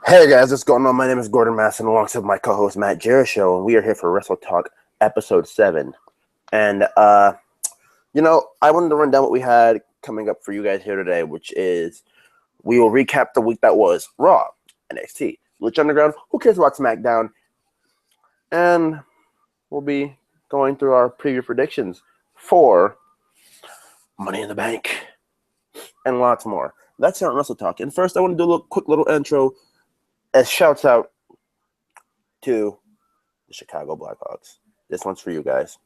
Hey guys, what's going on? My name is Gordon Masson alongside my co-host Matt Jericho, and we are here for Wrestle Talk episode 7. And I wanted to run down what we had coming up for you guys here today, which is we will recap the week that was Raw, NXT, Lucha Underground, who cares about SmackDown, and we'll be going through our preview predictions for Money in the Bank and lots more. That's here on Wrestle Talk. And first, I want to do a quick little intro as shouts out to the Chicago Blackhawks. This one's for you guys.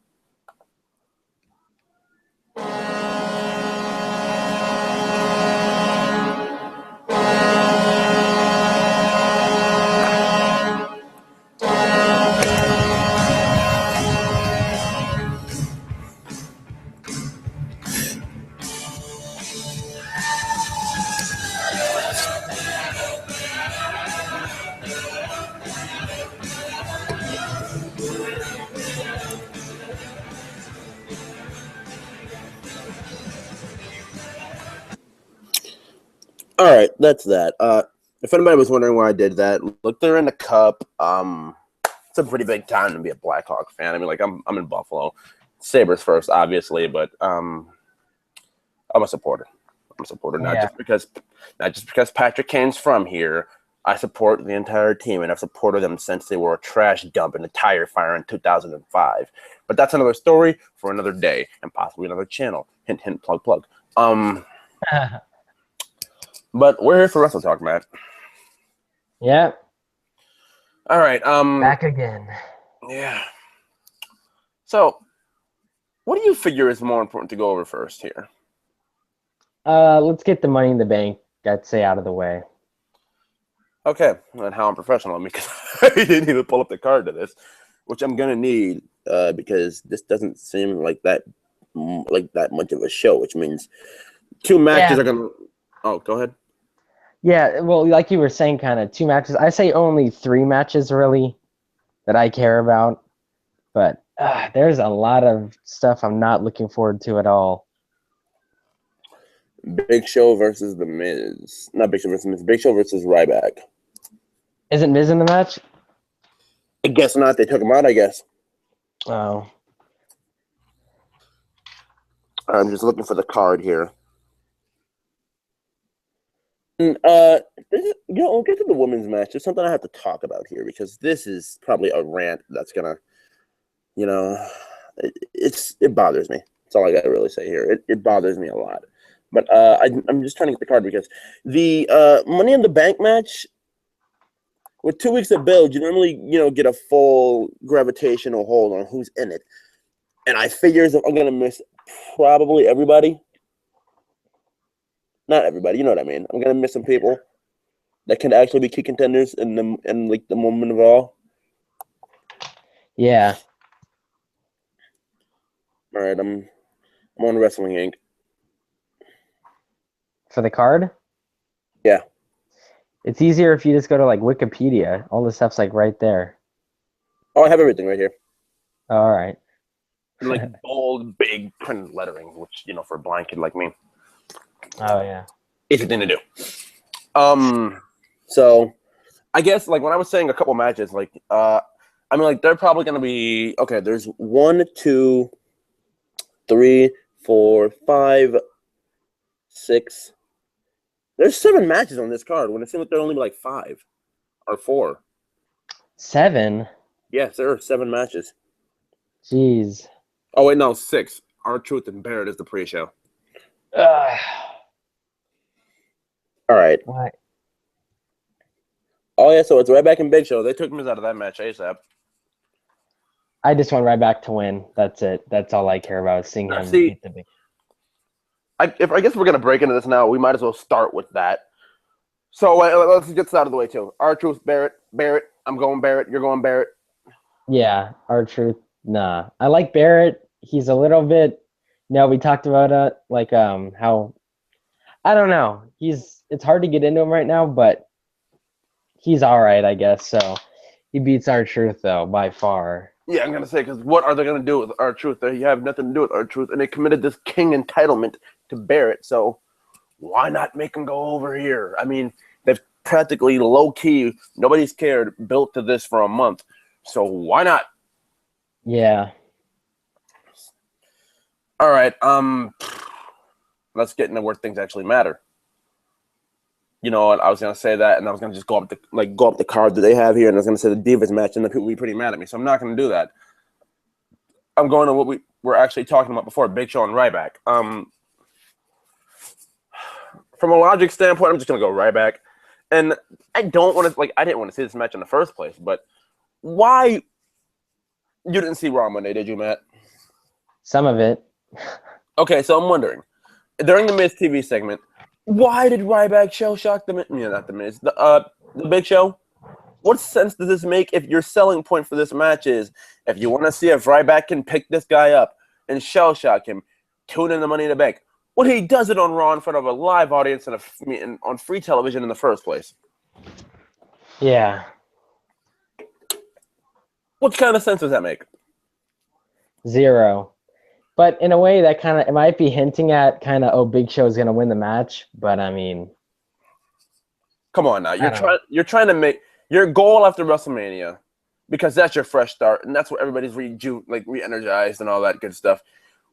All right, that's that. If anybody was wondering why I did that, look, they're in the Cup. It's a pretty big time to be a Blackhawk fan. I mean, like I'm in Buffalo, Sabres first, obviously, but I'm a supporter. I'm a supporter not just because Patrick Kane's from here. I support the entire team, and I've supported them since they were a trash dump in a tire fire in 2005. But that's another story for another day and possibly another channel. Hint, hint, plug, plug. But we're here for Wrestle Talk, Matt. Yeah. All right. Back again. Yeah. So, what do you figure is more important to go over first here? Let's get the Money in the Bank, I'd say, out of the way. Okay, and how unprofessional of me, because I didn't even pull up the card to this, which I'm gonna need because this doesn't seem like that much of a show, which means 2 matches are gonna. Oh, go ahead. Yeah, well, like you were saying, kind of 2 matches. I say only 3 matches, really, that I care about. But there's a lot of stuff I'm not looking forward to at all. Big Show versus The Miz. Not Big Show versus Miz. Big Show versus Ryback. Isn't Miz in the match? I guess not. They took him out, I guess. Oh. I'm just looking for the card here. And, we'll get to the women's match. There's something I have to talk about here because this is probably a rant that's gonna, it bothers me. That's all I gotta really say here. It bothers me a lot. But I'm just trying to get the card because the Money in the Bank match with 2 weeks of build, you normally get a full gravitational hold on who's in it, and I figure I'm gonna miss probably everybody. Not everybody, you know what I mean. I'm gonna miss some people that can actually be key contenders in the moment of all. Yeah. All right, I'm on Wrestling Inc. For the card? Yeah. It's easier if you just go to like Wikipedia. All the stuff's like right there. Oh, I have everything right here. All right. Like bold, big printed lettering, which for a blind kid like me. Oh yeah. Easy thing to do. So I guess like when I was saying a couple matches, they're probably gonna be okay. There's 1, 2, 3, 4, 5, 6. There's 7 matches on this card when it seems like there are only like 5 or 4. 7? Yes, there are 7 matches. Jeez. Oh wait, no, 6. R-Truth and Barrett is the pre-show. All right. What? Oh yeah, so it's Ryback and Big Show. They took Miz out of that match ASAP. I just want Ryback to win. That's it. That's all I care about, is seeing him beat the Big. I guess we're gonna break into this now. We might as well start with that. So let's get this out of the way too. R-Truth, Barrett. I'm going Barrett. You're going Barrett. Yeah, R-Truth. Nah, I like Barrett. He's a little bit. We talked about how. I don't know. It's hard to get into him right now, but he's all right, I guess. So he beats R-Truth though by far. Yeah, I'm gonna say, because what are they gonna do with R-Truth? They have nothing to do with R-Truth, and they committed this king entitlement to Barrett. So why not make him go over here? I mean, they've practically low key. Nobody's cared. Built to this for a month, so why not? Yeah. All right. Let's get into where things actually matter. You know what? I was gonna say that, and I was gonna just go up the card that they have here, and I was gonna say the Divas match, and the people will be pretty mad at me. So I'm not gonna do that. I'm going to what we were actually talking about before, Big Show and Ryback. From a logic standpoint, I'm just gonna go Ryback, and I don't want to I didn't want to see this match in the first place, but why? You didn't see Raw Monday, did you, Matt? Some of it. Okay, so I'm wondering, during the Miz TV segment, why did Ryback shell shock not the Miz, the Big Show? What sense does this make if your selling point for this match is if you want to see if Ryback can pick this guy up and shell shock him, tune in the Money in the Bank? Well, he does it on Raw in front of a live audience and on free television in the first place. Yeah. What kind of sense does that make? Zero. But in a way, that kind of it might be hinting at kind of, oh, Big Show is going to win the match. But I mean, come on now, you're trying to make your goal after WrestleMania, because that's your fresh start, and that's what everybody's re-energized and all that good stuff,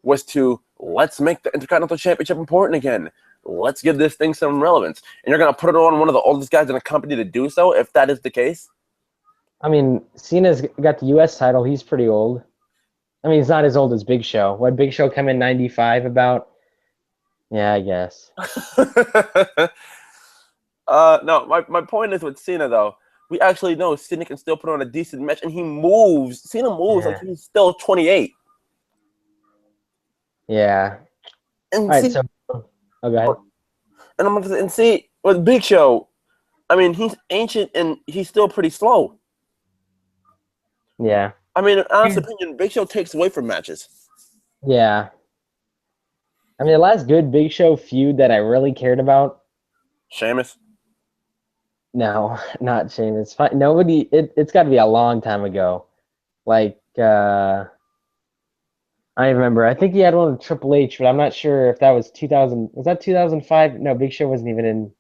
was to let's make the Intercontinental Championship important again. Let's give this thing some relevance. And you're going to put it on one of the oldest guys in the company to do so, if that is the case? I mean, Cena's got the U.S. title. He's pretty old. I mean, he's not as old as Big Show. What Big Show come in 95 about? Yeah, I guess. No, my point is with Cena, though. We actually know Cena can still put on a decent match, and he moves. Cena moves like he's still 28. Yeah. And all right, so go ahead. And I'm gonna say, and see with Big Show, I mean, he's ancient and he's still pretty slow. Yeah. I mean, in honest opinion, Big Show takes away from matches. Yeah. I mean, the last good Big Show feud that I really cared about. Sheamus? No, not Sheamus. Nobody. It's got to be a long time ago. Like, I remember. I think he had one with Triple H, but I'm not sure if that was 2000. Was that 2005? No, Big Show wasn't even in.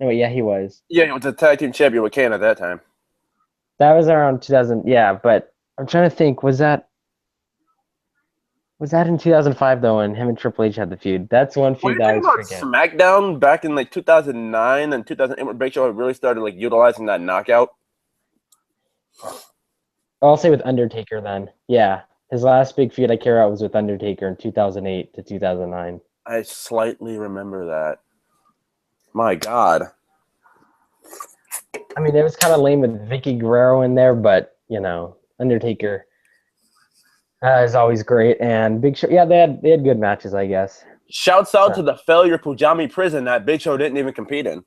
No, yeah, he was. Yeah, he was a tag team champion with Kane at that time. That was around 2000. Yeah, but I'm trying to think. Was that in 2005 though? When him and Triple H had the feud. That's one feud that I was forgetting. SmackDown back in 2009 and 2008 when Big Show really started utilizing that knockout? I'll say with Undertaker then. Yeah. His last big feud I care about was with Undertaker in 2008 to 2009. I slightly remember that. My God. I mean, it was kind of lame with Vicky Guerrero in there, but, Undertaker is always great. And Big Show, yeah, they had good matches, I guess. Shouts out to the failure Pujami prison that Big Show didn't even compete in.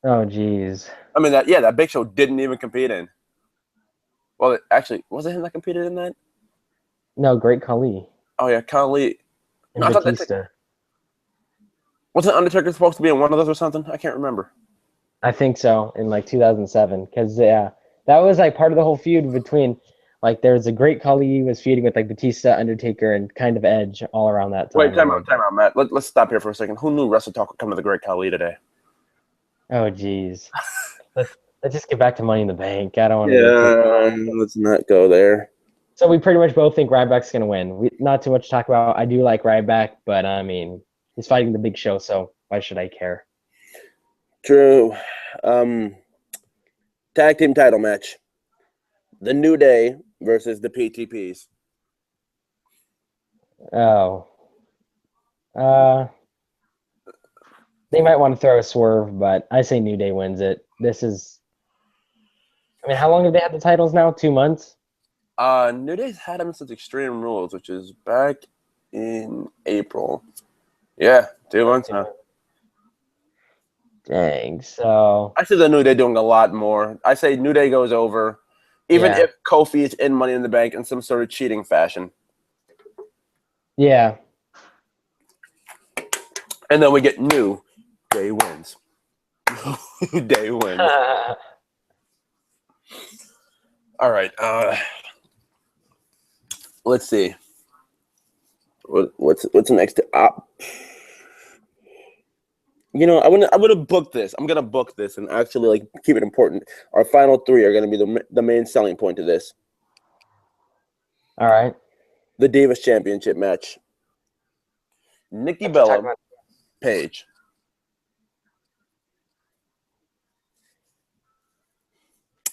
Oh, jeez. I mean, that Big Show didn't even compete in. Well, actually, was it him that competed in that? No, Great Khali. Oh, yeah, Khali. And Batista. Wasn't Undertaker supposed to be in one of those or something? I can't remember. I think so, in 2007. Because, that was part of the whole feud between, there's a Great Khali was feuding with Batista, Undertaker, and kind of Edge all around that time. Wait, time out, Matt. Let's stop here for a second. Who knew Wrestle Talk would come to the Great Khali today? Oh, jeez. Let's just get back to Money in the Bank. I don't want to. Yeah, let's not go there. So we pretty much both think Ryback's going to win. Not too much to talk about. I do like Ryback, but I mean, he's fighting the Big Show, so why should I care? True. Tag team title match. The New Day versus the PTPs. Oh. They might want to throw a swerve, but I say New Day wins it. This is... I mean, how long have they had the titles now? 2 months? New Day's had them since Extreme Rules, which is back in April. Yeah, 2 months now. Dang, so... I see the New Day doing a lot more. I say New Day goes over, even if Kofi is in Money in the Bank in some sort of cheating fashion. Yeah. And then we get New Day wins. New Day wins. All right. Let's see. What's next? You know, I would have booked this. I'm gonna book this and actually like keep it important. Our final three are gonna be the main selling point of this. All right. The Davis Championship match. Nikki What you talking Bella, about? Paige.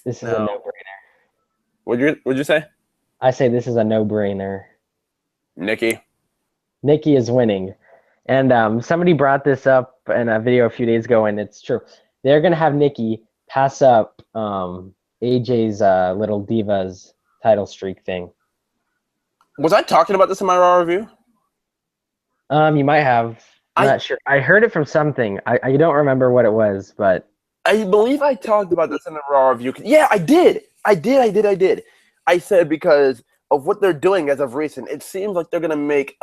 This is a Now, no-brainer. what'd you say? I say this is a no-brainer. Nikki. Nikki is winning. And somebody brought this up in a video a few days ago, and it's true. They're going to have Nikki pass up AJ's Little Divas title streak thing. Was I talking about this in my Raw review? You might have. I'm not sure. I heard it from something. I don't remember what it was, but I believe I talked about this in the Raw review. Yeah, I did. I did. I said because of what they're doing as of recent, it seems like they're going to make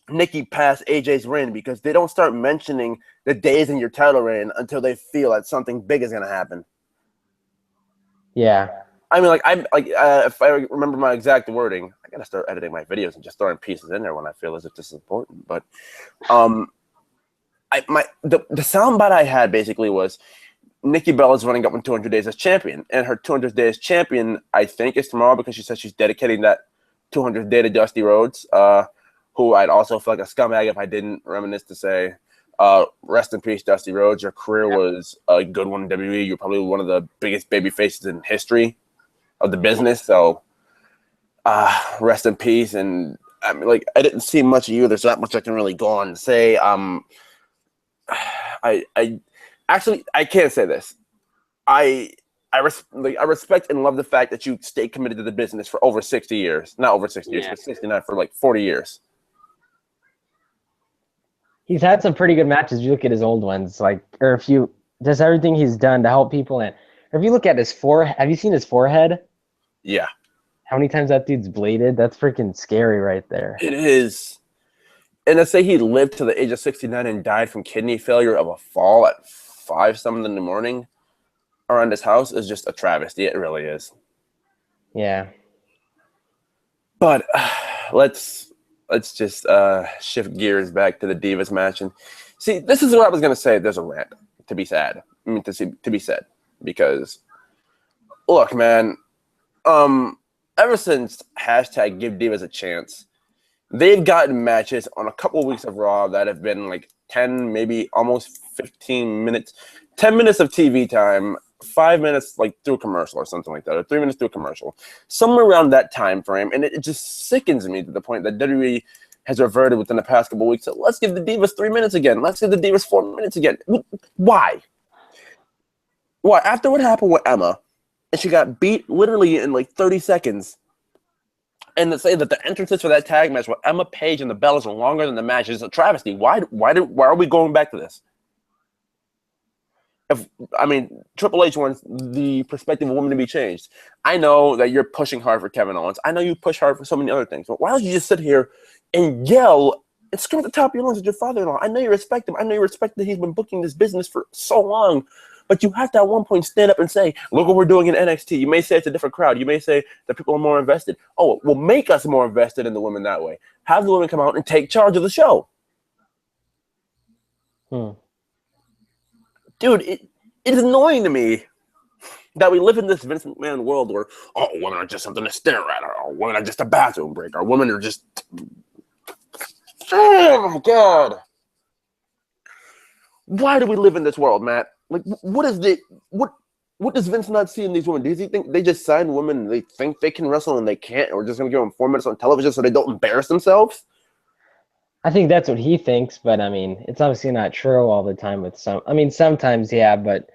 Nikki pass AJ's reign because they don't start mentioning the days in your title reign until they feel that something big is going to happen. yeah. I mean, if I remember my exact wording, I gotta start editing my videos and just throwing pieces in there when I feel as if this is important. But, the soundbite I had basically was Nikki Bella is running up on 200 days as champion, and her 200 days champion I think is tomorrow because she says she's dedicating that 200th day to Dusty Rhodes, who I'd also feel like a scumbag if I didn't reminisce to say. Rest in peace, Dusty Rhodes. Your career was a good one in WWE. You're probably one of the biggest baby faces in history of the business. So, rest in peace. And I mean, like, I didn't see much of you. There's not much I can really go on and say. I can't say this. I respect and love the fact that you stay committed to the business for over 60 years. Not over 60 years, but 69 for like 40 years. He's had some pretty good matches. You look at his old ones, like, or if you just everything he's done to help people, and or if you look at his forehead, have you seen his forehead? Yeah. How many times that dude's bladed? That's freaking scary right there. It is. And to say he lived to the age of 69 and died from kidney failure of a fall at 5-something in the morning around his house is just a travesty. It really is. Yeah. But let's just shift gears back to the Divas match. And see, this is what I was going to say. There's a rant to be said. I mean, to be said. Because, look, man, ever since hashtag Give Divas a Chance, they've gotten matches on a couple of weeks of Raw that have been like 10, maybe almost 15 minutes, 10 minutes of TV time, 5 minutes like through a commercial or something like that, or 3 minutes through a commercial, somewhere around that time frame. And it just sickens me to the point that WWE has reverted within the past couple of weeks. So let's give the Divas 3 minutes again. Let's give the Divas 4 minutes again. Why? Why? After what happened with Emma, and she got beat literally in like 30 seconds, and to say that the entrances for that tag match with Emma Page and the Bellas are longer than the match is a travesty. Why are we going back to this? Triple H wants the perspective of women to be changed. I know that you're pushing hard for Kevin Owens. I know you push hard for so many other things. But why don't you just sit here and yell and scream at the top of your lungs at your father-in-law? I know you respect him. I know you respect that he's been booking this business for so long. But you have to at one point stand up and say, look what we're doing in NXT. You may say it's a different crowd. You may say that people are more invested. Oh, well, make us more invested in the women that way. Have the women come out and take charge of the show. Dude, it is annoying to me that we live in this Vince McMahon world where, oh, women are just something to stare at, or women are just a bathroom break, or women are just... Oh, my God. Why do we live in this world, Matt? Like, what does Vince not see in these women? Does he think they just sign women and they think they can wrestle and they can't, or we're just going to give them 4 minutes on television so they don't embarrass themselves? I think that's what he thinks, but I mean, it's obviously not true all the time with some. I mean, sometimes, yeah, but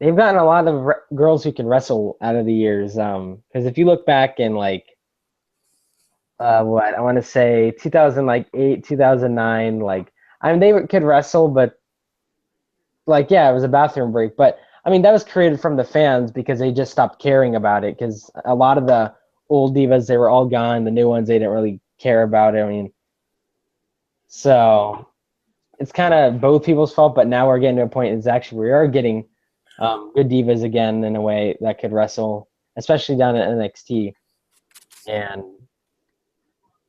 they've gotten a lot of girls who can wrestle out of the years. Because if you look back in like, what I want to say, 2008, 2009, like, I mean, they could wrestle, but like, yeah, it was a bathroom break. But I mean, that was created from the fans because they just stopped caring about it. Because a lot of the old divas, they were all gone. The new ones, they didn't really care about it. I mean, so it's kind of both people's fault. But now we're getting to a point. It's actually we are getting good divas again in a way that could wrestle, especially down at NXT. And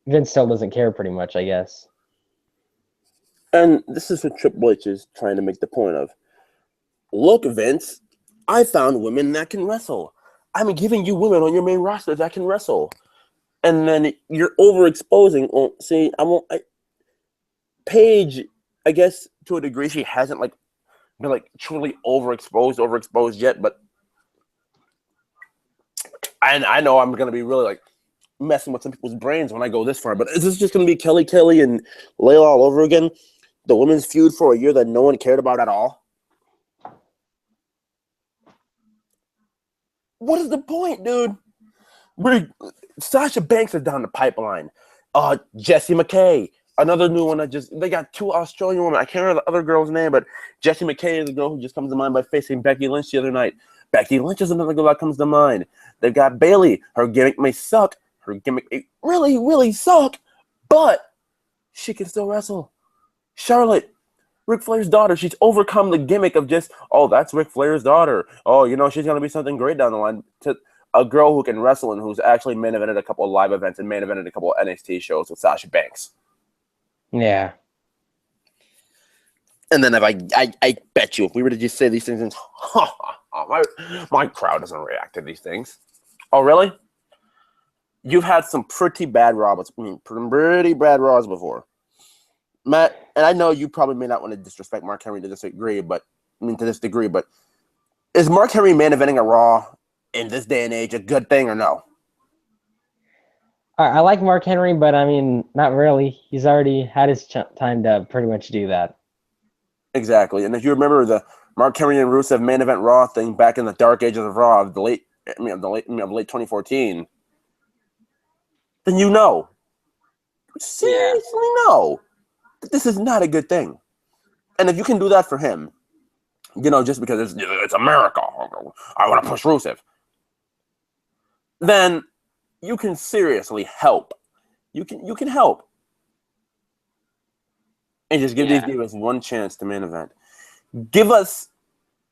Vince still doesn't care pretty much, I guess. And this is what Triple H is trying to make the point of. Look, Vince, I found women that can wrestle. I'm giving you women on your main roster that can wrestle. And then you're overexposing. Well, see, Paige, I guess to a degree, she hasn't been truly overexposed yet. But I know I'm gonna be really messing with some people's brains when I go this far. But is this just gonna be Kelly and Layla all over again? The women's feud for a year that no one cared about at all? What is the point, dude? Sasha Banks is down the pipeline. Jessie McKay, another new one they got two Australian women. I can't remember the other girl's name, but Jessie McKay is the girl who just comes to mind by facing Becky Lynch the other night. Becky Lynch is another girl that comes to mind. They've got Bayley. Her gimmick may suck. Her gimmick may really, really suck, but she can still wrestle. Charlotte, Ric Flair's daughter, she's overcome the gimmick of just, oh, that's Ric Flair's daughter. Oh, she's going to be something great down the line. To a girl who can wrestle and who's actually main evented a couple of live events and main evented a couple of NXT shows with Sasha Banks. Yeah. And then if I bet you, if we were to just say these things, and my crowd doesn't react to these things. Oh, really? You've had some pretty bad Raws before. Matt, and I know you probably may not want to disrespect Mark Henry to this degree, but is Mark Henry main eventing a Raw in this day and age a good thing or no? I like Mark Henry, but I mean, not really. He's already had his time to pretty much do that. Exactly, and if you remember the Mark Henry and Rusev main event Raw thing back in the dark ages of Raw of late 2014, then seriously know that this is not a good thing. And if you can do that for him, just because it's America, I want to push Rusev, then you can seriously help. You can help. And just give these divas one chance to main event. Give us,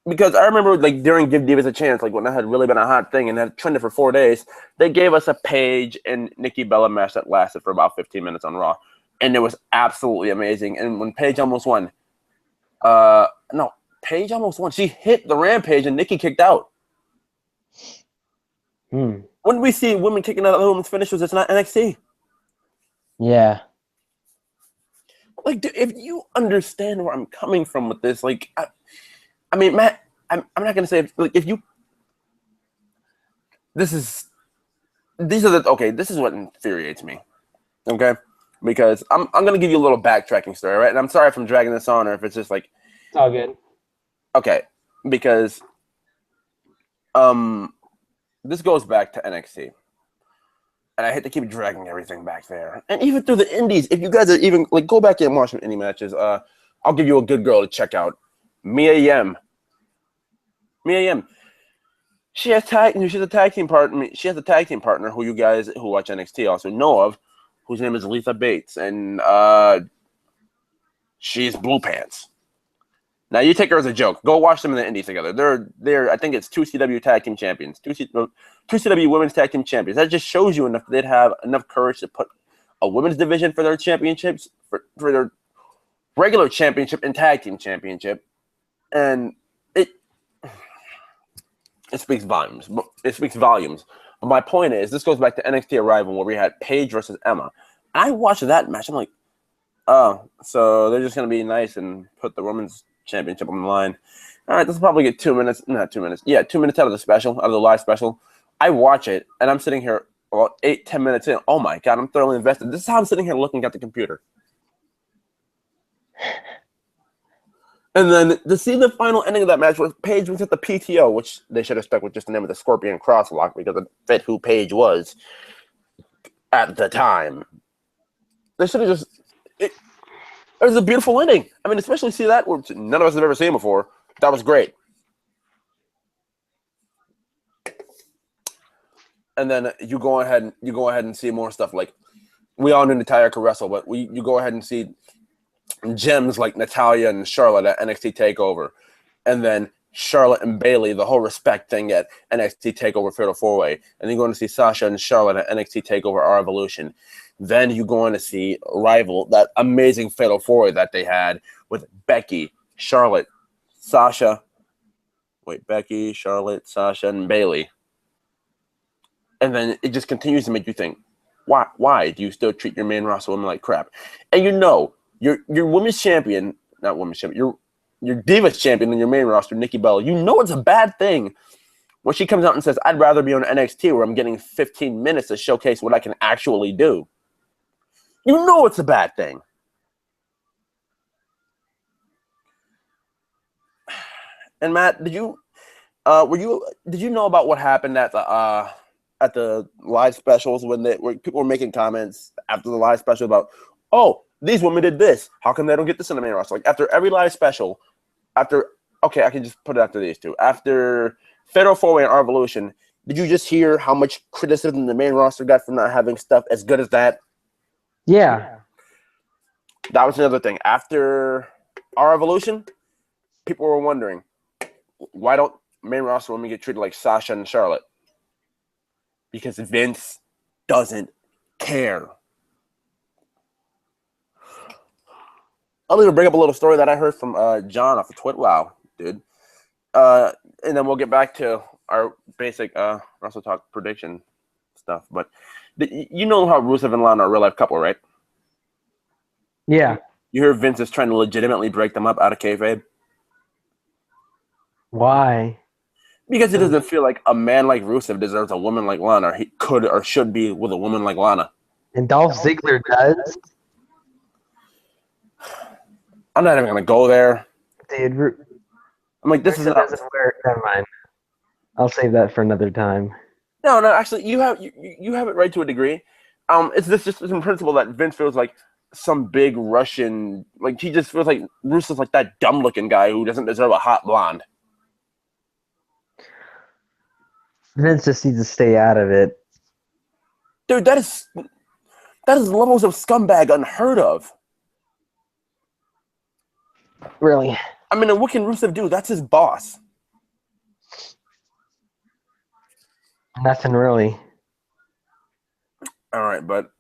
because I remember during Give Divas a Chance, when that had really been a hot thing and had trended for 4 days, they gave us a Paige and Nikki Bella match that lasted for about 15 minutes on Raw. And it was absolutely amazing. And when Paige almost won, Paige almost won. She hit the Rampage and Nikki kicked out. When we see women kicking out other women's finishers, it's not NXT. Yeah. Dude, if you understand where I'm coming from with this, I mean, Matt, I'm not gonna say if you. This is what infuriates me, okay? Because I'm gonna give you a little backtracking story, right? And I'm sorry if I'm dragging this on, or if it's just it's all good. Okay, because this goes back to NXT. And I hate to keep dragging everything back there. And even through the indies, if you guys are even go back and watch some indie matches, I'll give you a good girl to check out. Mia Yim. She's a tag team partner. She has a tag team partner who you guys who watch NXT also know of, whose name is Letha Bates, and she's Blue Pants. Now you take her as a joke. Go watch them in the indies together. They're I think it's 2 CW tag team champions, 2 CW women's tag team champions. That just shows you they'd have enough courage to put a women's division for their championships, for their regular championship and tag team championship, and it speaks volumes. It speaks volumes. But my point is, this goes back to NXT Arrival where we had Paige versus Emma. I watched that match. I'm like, oh, so they're just gonna be nice and put the women's championship on the line. All right, this will probably get 2 minutes. Not 2 minutes. Yeah, 2 minutes out of the live special. I watch it, and I'm sitting here about 8-10 minutes in. Oh my god, I'm thoroughly invested. This is how I'm sitting here looking at the computer. And then to see the final ending of that match where Paige was at the PTO, which they should have stuck with just the name of the Scorpion Crosswalk because it fit who Paige was at the time. They should have just. It was a beautiful ending. I mean, especially see that which none of us have ever seen before. That was great. And then you go ahead and see more stuff like we all knew Natalya could wrestle, but you go ahead and see gems like Natalya and Charlotte at NXT TakeOver, and then Charlotte and Bayley, the whole respect thing at NXT TakeOver Fatal 4-Way. And then you're going to see Sasha and Charlotte at NXT TakeOver Our Evolution. Then you're going to see Rival, that amazing Fatal 4-Way that they had with Becky, Charlotte, Sasha, Becky, Charlotte, Sasha, and Bayley. And then it just continues to make you think, why do you still treat your main roster women like crap? And you know, your women's champion, not women's champion, your Divas champion in your main roster, Nikki Bella, you know it's a bad thing when she comes out and says, I'd rather be on NXT where I'm getting 15 minutes to showcase what I can actually do. You know it's a bad thing. And Matt, did you know about what happened at the live specials when people were making comments after the live special about, oh, these women did this. How come they don't get this in the main roster? Like after every live special, I can just put it after these two. After Fatal 4-Way and Our Evolution, did you just hear how much criticism the main roster got for not having stuff as good as that? Yeah. That was another thing. After Our Evolution, people were wondering, why don't main roster women get treated like Sasha and Charlotte? Because Vince doesn't care. I'll even bring up a little story that I heard from John off of Twitter. Wow, dude. And then we'll get back to our basic Wrestle Talk prediction stuff. But you know how Rusev and Lana are a real life couple, right? Yeah. You hear Vince is trying to legitimately break them up out of kayfabe? Why? Because it doesn't feel like a man like Rusev deserves a woman like Lana, or he could or should be with a woman like Lana. And Dolph Ziggler does. I'm not even going to go there. Dude, I'm like, this is not... doesn't work. Never mind. I'll save that for another time. No, actually, you have it right to a degree. It's just in principle that Vince feels like some big Russian, like he just feels like Rusev's like that dumb-looking guy who doesn't deserve a hot blonde. Vince just needs to stay out of it. Dude, that is levels of scumbag unheard of. Really? I mean, and what can Rusev do? That's his boss. Nothing really. All right, but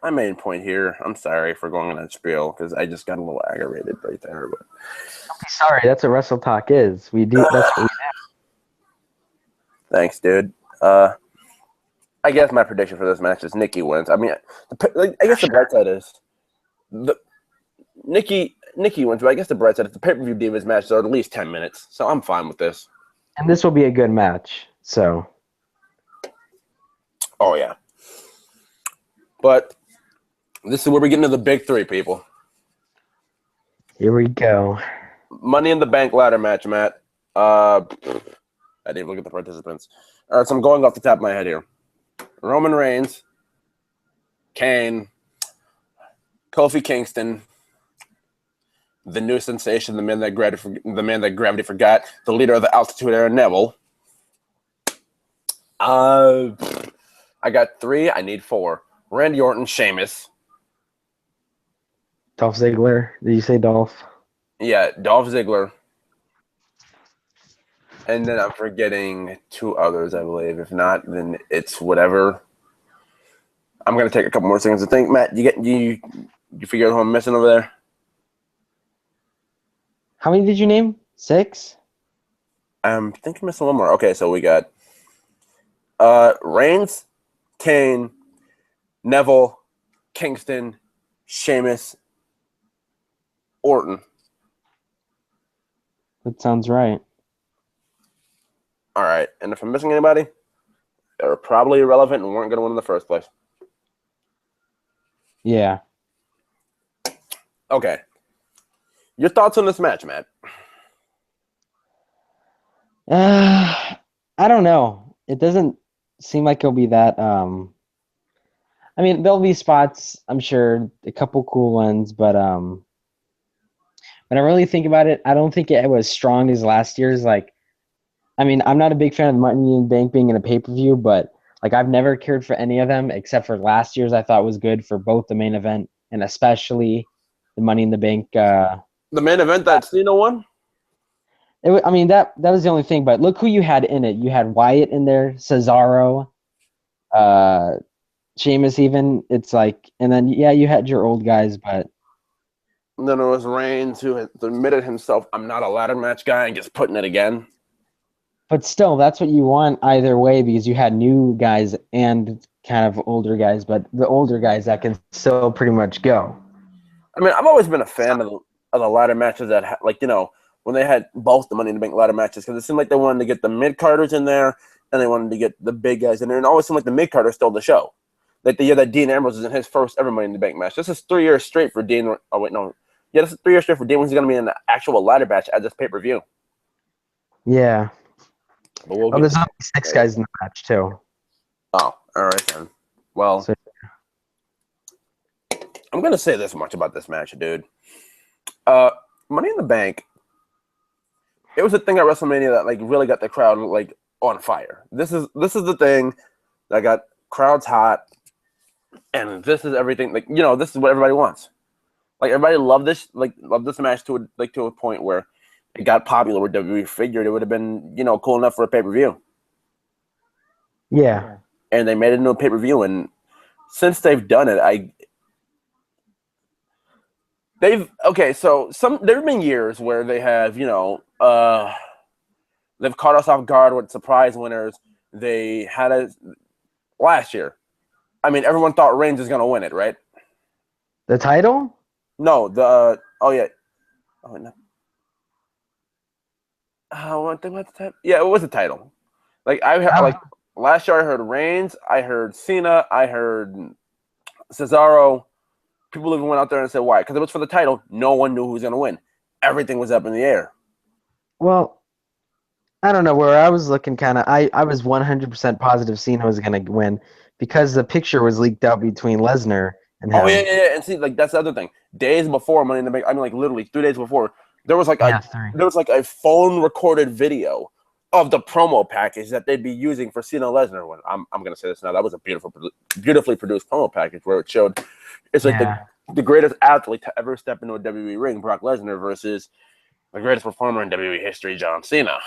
my main point here, I'm sorry for going on that spiel because I just got a little aggravated right there. But Don't be sorry. That's what Wrestle Talk is. We do. That's what we do. Thanks, dude. I guess my prediction for this match is Nikki wins. I mean, I guess the bright side is Nikki wins, but I guess the bright side is the pay-per-view Divas matches are at least 10 minutes, so I'm fine with this. And this will be a good match, so. Oh, yeah. But this is where we get into the big three, people. Here we go. Money in the Bank ladder match, Matt. I didn't even look at the participants. All right, so I'm going off the top of my head here. Roman Reigns, Kane, Kofi Kingston, the new sensation, the man that gravity forgot, the leader of the Altitude Era, Neville. I got 3. I need 4. Randy Orton, Sheamus. Dolph Ziggler. Did you say Dolph? Yeah, Dolph Ziggler. And then I'm forgetting 2 others, I believe. If not, then it's whatever. I'm gonna take a couple more seconds to think. Matt, you figure out who I'm missing over there? How many did you name? 6? I'm thinking missing one more. Okay, so we got Reigns, Kane, Neville, Kingston, Sheamus, Orton. That sounds right. All right, and if I'm missing anybody, they're probably irrelevant and weren't going to win in the first place. Yeah. Okay. Your thoughts on this match, Matt? I don't know. It doesn't seem like it'll be that. I mean, there'll be spots, I'm sure, a couple cool ones, but when I really think about it, I don't think it was strong as last year's. Like, I mean, I'm not a big fan of Money in the Bank being in a pay-per-view, but like I've never cared for any of them except for last year's. I thought was good for both the main event and especially the Money in the Bank. The main event that Cena won? I mean, that was the only thing. But look who you had in it. You had Wyatt in there, Cesaro, uh, Sheamus. Even it's like, and then yeah, you had your old guys, but And then there was Reigns, who had admitted himself, "I'm not a ladder match guy," and just putting it again. still, that's what you want either way because you had new guys and kind of older guys, but the older guys that can still pretty much go. I mean, I've always been a fan of the ladder matches that, like, when they had both the Money in the Bank ladder matches, because it seemed like they wanted to get the mid-carders in there, and they wanted to get the big guys in there, and it always seemed like the mid-carders stole the show. Like the year that Dean Ambrose is in his first ever Money in the Bank match. This is 3 years straight for Dean. Oh, wait, no. Yeah, this is 3 years straight for Dean when he's going to be in the actual ladder match at this pay-per-view. Yeah. But we'll There's only 6 guys in the match too. Oh, all right then. Well, So, I'm going to say this much about this match, dude. Money in the Bank, it was a thing at WrestleMania that like really got the crowd like on fire. This is the thing that got crowds hot, and this is everything. Like this is what everybody wants. Like everybody loved this match to a point where it got popular. Where WWE figured it would have been cool enough for a pay-per-view. yeah. And they made it into a pay-per-view, and since they've done it, so there have been years where they have, they've caught us off guard with surprise winners. They had last year. I mean, everyone thought Reigns was gonna win it, right? The title? No, the oh yeah, oh no. What the title? Yeah, it was the title. Like last year, I heard Reigns, I heard Cena, I heard Cesaro. People even went out there and said why? Because it was for the title. No one knew who was going to win. Everything was up in the air. Well, I don't know where I was looking. Kind of, I was 100% positive Cena was going to win because the picture was leaked out between Lesnar and him. Oh yeah. And see, like that's the other thing. Days before Money in the Bank, I mean, like literally 3 days before, there was like a phone recorded video of the promo package that they'd be using for Cena Lesnar. When I'm going to say this now, that was a beautifully produced promo package where it showed it's like the greatest athlete to ever step into a WWE ring, Brock Lesnar, versus the greatest performer in WWE history, John Cena.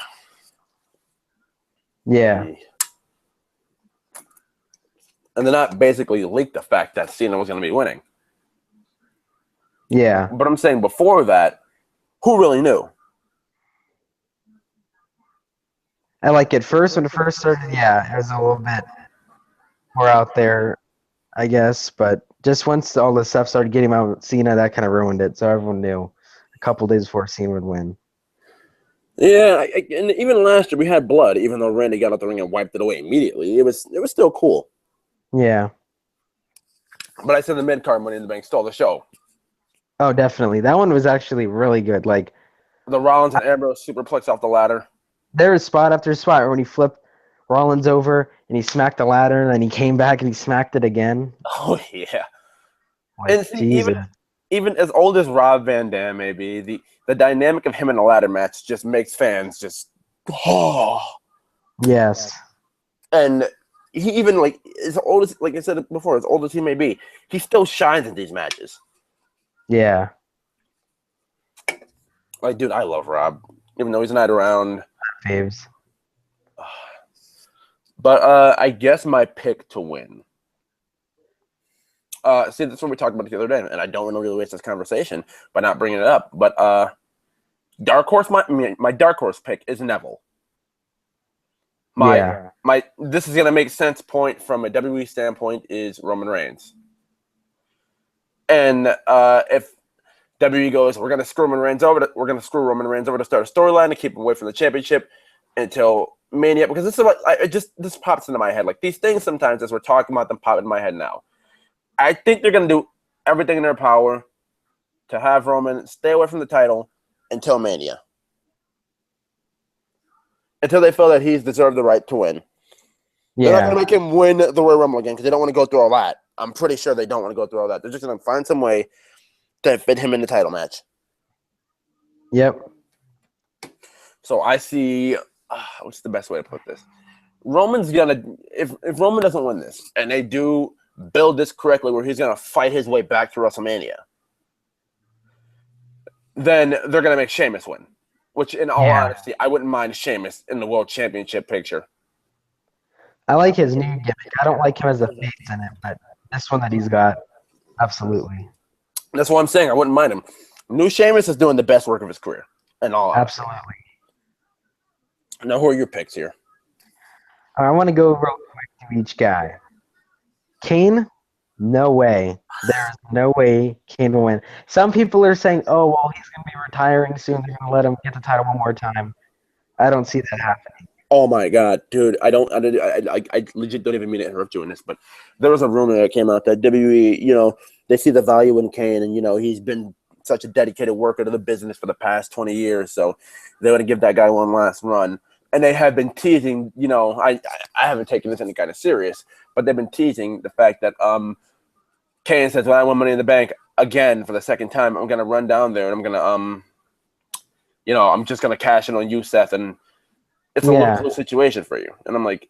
Yeah. And then that basically leaked the fact that Cena was going to be winning. Yeah. But I'm saying before that, who really knew? I like at first when it first started, yeah, it was a little bit more out there, I guess. But just once all this stuff started getting out with Cena, that kind of ruined it. So everyone knew a couple days before Cena would win. Yeah, and even last year we had blood, even though Randy got out the ring and wiped it away immediately. It was still cool. Yeah. But I said the mid-card Money in the Bank stole the show. Oh, definitely. That one was actually really good. Like the Rollins and Ambrose superplex off the ladder. There was spot after spot when he flipped Rollins over and he smacked the ladder and then he came back and he smacked it again. Oh yeah. Like, and see, even as old as Rob Van Dam may be, the dynamic of him in a ladder match just makes fans just Yes. And he even like as old as I said before, as old as he may be, he still shines in these matches. Yeah. Like, dude, I love Rob, even though he's not around. Faves. But I guess my pick to win. See, that's what we talked about the other day, and I don't want to really waste this conversation by not bringing it up. But dark horse, my dark horse pick is Neville. This is gonna make sense. Point from a WWE standpoint is Roman Reigns, and if WWE goes, we're gonna screw Roman Reigns over to start a storyline to keep him away from the championship until Mania, because this is what this pops into my head. Like these things sometimes as we're talking about them pop in my head now. I think they're gonna do everything in their power to have Roman stay away from the title until Mania. Until they feel that he's deserved the right to win. Yeah. They're not going to make him win the Royal Rumble again because they don't want to go through all that. I'm pretty sure they don't want to go through all that. They're just going to find some way to fit him in the title match. Yep. So I see, what's the best way to put this? Roman's going to, if Roman doesn't win this, and they do build this correctly where he's going to fight his way back to WrestleMania, then they're going to make Sheamus win. Which, in all honesty, I wouldn't mind Sheamus in the World Championship picture. I like his new gimmick. I don't like him as a face in it, but this one that he's got, absolutely. That's what I'm saying. I wouldn't mind him. New Sheamus is doing the best work of his career. In all honesty. Absolutely. Now, who are your picks here? I want to go real quick to each guy. Kane, no way. There's no way Kane will win. Some people are saying, oh, well, he's going to be retiring soon. They're going to let him get the title one more time. I don't see that happening. Oh my god, dude! I legit don't even mean to interrupt you in this, but there was a rumor that came out that WWE, they see the value in Kane, and he's been such a dedicated worker to the business for the past 20 years, so they want to give that guy one last run. And they have been teasing, I haven't taken this any kind of serious, but they've been teasing the fact that Kane says, "When I won Money in the Bank again for the second time, I'm gonna run down there and I'm gonna I'm just gonna cash in on you, Seth, and it's a lose-lose situation for you." And I'm like,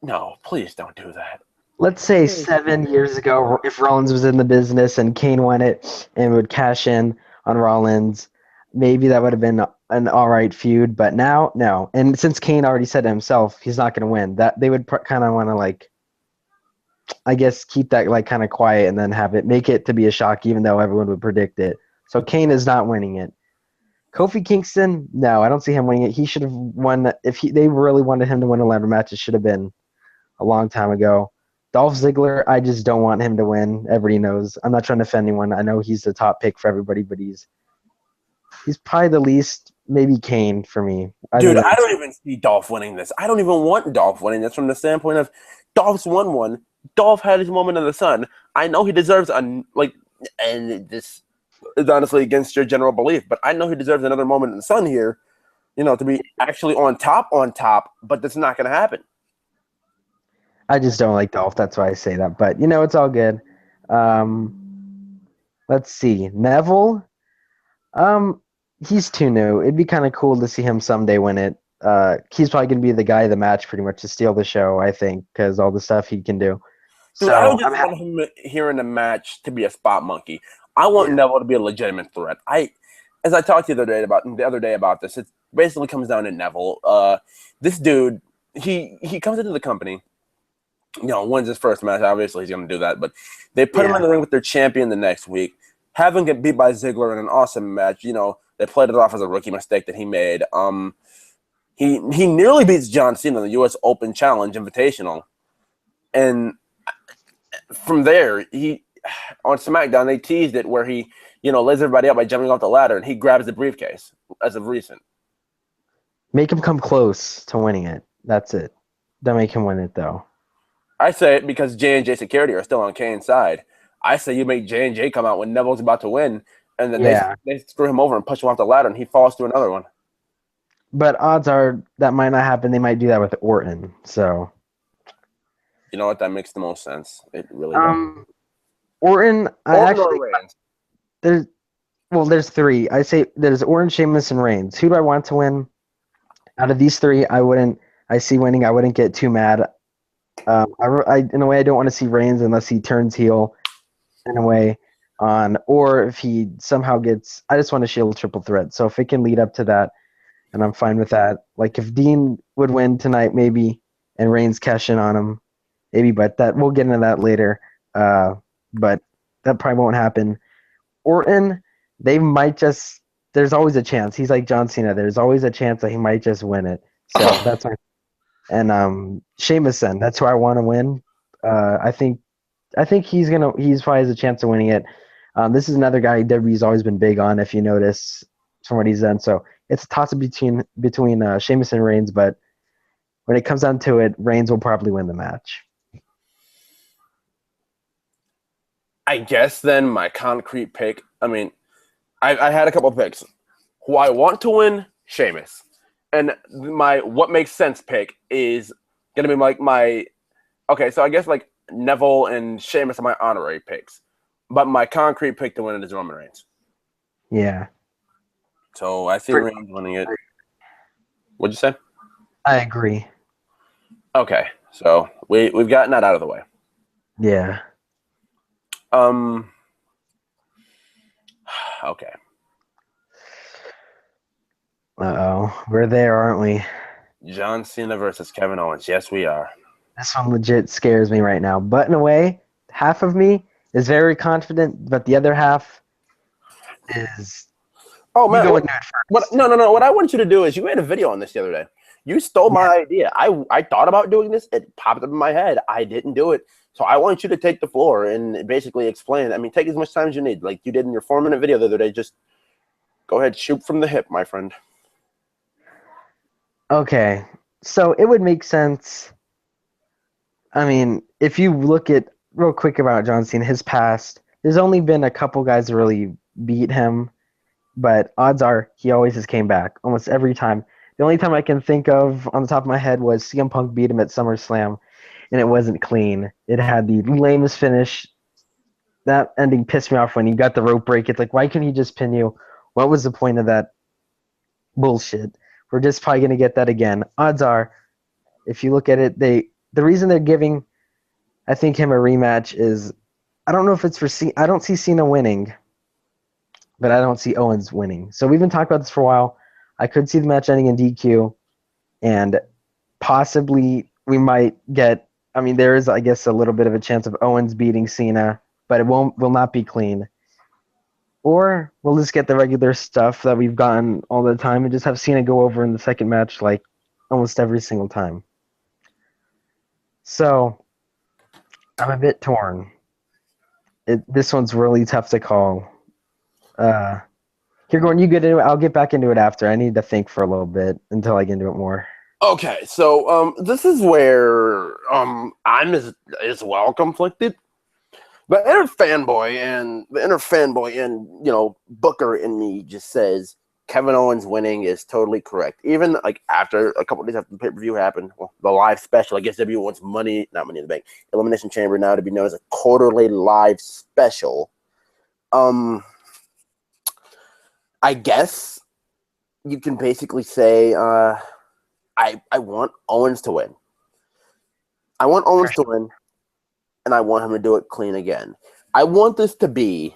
no, please don't do that. Let's say 7 years ago, if Rollins was in the business and Kane won it and would cash in on Rollins, maybe that would have been an all right feud. But now, no. And since Kane already said to himself he's not going to win, that they would kind of want to I guess keep that kind of quiet and then make it to be a shock, even though everyone would predict it. So Kane is not winning it. Kofi Kingston, no, I don't see him winning it. He should have won. If they really wanted him to win a ladder match, it should have been a long time ago. Dolph Ziggler, I just don't want him to win. Everybody knows. I'm not trying to offend anyone. I know he's the top pick for everybody, but he's probably the least, maybe Kane for me. Dude, I don't even see Dolph winning this. I don't even want Dolph winning this from the standpoint of Dolph's won one. Dolph had his moment in the sun. I know he deserves and this is honestly against your general belief, but I know he deserves another moment in the sun here, to be actually on top, but that's not going to happen. I just don't like Dolph. That's why I say that. But, it's all good. Let's see. Neville, he's too new. It'd be kind of cool to see him someday win it. He's probably going to be the guy of the match pretty much to steal the show, I think, because all the stuff he can do. Dude, I don't just want him here in the match to be a spot monkey. I want Neville to be a legitimate threat. As I talked to you the other day about this, it basically comes down to Neville. This dude, he comes into the company, wins his first match. Obviously, he's going to do that. But they put him in the ring with their champion the next week, have him get beat by Ziggler in an awesome match. They played it off as a rookie mistake that he made. He nearly beats John Cena in the U.S. Open Challenge Invitational, and from there, on SmackDown, they teased it where he, lays everybody up by jumping off the ladder, and he grabs the briefcase as of recent. Make him come close to winning it. That's it. Don't make him win it, though. I say it because J&J Security are still on Kane's side. I say you make J&J come out when Neville's about to win, and then they screw him over and push him off the ladder, and he falls to another one. But odds are that might not happen. They might do that with Orton, so... You know what? That makes the most sense. It really does. Orton there's three. I say there's Orton, Sheamus, and Reigns. Who do I want to win? Out of these three, I see winning. I wouldn't get too mad. In a way, I don't want to see Reigns unless he turns heel in a way or if he somehow gets, I just want to shield triple threat. So if it can lead up to that, and I'm fine with that. Like if Dean would win tonight, maybe, and Reigns cash in on him, maybe, but we'll get into that later. But that probably won't happen. Orton, they might just. There's always a chance. He's like John Cena. There's always a chance that he might just win it. So that's my. And Sheamus, that's who I want to win. I think he's probably has a chance of winning it. This is another guy WWE's always been big on, if you notice from what he's done. So it's a toss-up between Sheamus and Reigns, but when it comes down to it, Reigns will probably win the match. I guess then my concrete pick, I had a couple of picks. Who I want to win, Sheamus. And my what makes sense pick is going to be so I guess Neville and Sheamus are my honorary picks. But my concrete pick to win it is Roman Reigns. Yeah. So I see Reigns winning it. What'd you say? I agree. Okay. So we've gotten that out of the way. Yeah. Okay. Uh-oh. We're there, aren't we? John Cena versus Kevin Owens. Yes, we are. This one legit scares me right now. But in a way, half of me is very confident, but the other half is Oh, you man. go into it What? first. No. What I want you to do is you made a video on this the other day. You stole my Yeah. idea. I thought about doing this. It popped up in my head. I didn't do it. So I want you to take the floor and basically explain. I mean, take as much time as you need, like you did in your 4-minute video the other day. Just go ahead, shoot from the hip, my friend. Okay. So it would make sense. I mean, if you look at real quick about John Cena, his past, there's only been a couple guys that really beat him, but odds are he always has came back almost every time. The only time I can think of on the top of my head was CM Punk beat him at SummerSlam, and it wasn't clean. It had the lamest finish. That ending pissed me off when he got the rope break. It's like, why couldn't he just pin you? What was the point of that bullshit? We're just probably gonna get that again. Odds are, if you look at it, the reason they're giving, I think, him a rematch is, I don't know if it's for I don't see Cena winning, but I don't see Owens winning. So we've been talking about this for a while. I could see the match ending in DQ, and possibly we might get. I mean, there is, I guess, a little bit of a chance of Owens beating Cena, but it will not be clean. Or we'll just get the regular stuff that we've gotten all the time and just have Cena go over in the second match like almost every single time. So I'm a bit torn. This one's really tough to call. Here, Gordon, you get into it. I'll get back into it after. I need to think for a little bit until I get into it more. Okay, so this is where I'm as well conflicted. The inner fanboy and Booker in me just says Kevin Owens winning is totally correct. Even like after a couple of days after the pay-per-view happened, well, the live special, I guess WWE wants not Money in the Bank, Elimination Chamber now to be known as a quarterly live special. I guess you can basically say I want Owens to win. I want Owens to win, and I want him to do it clean again. I want this to be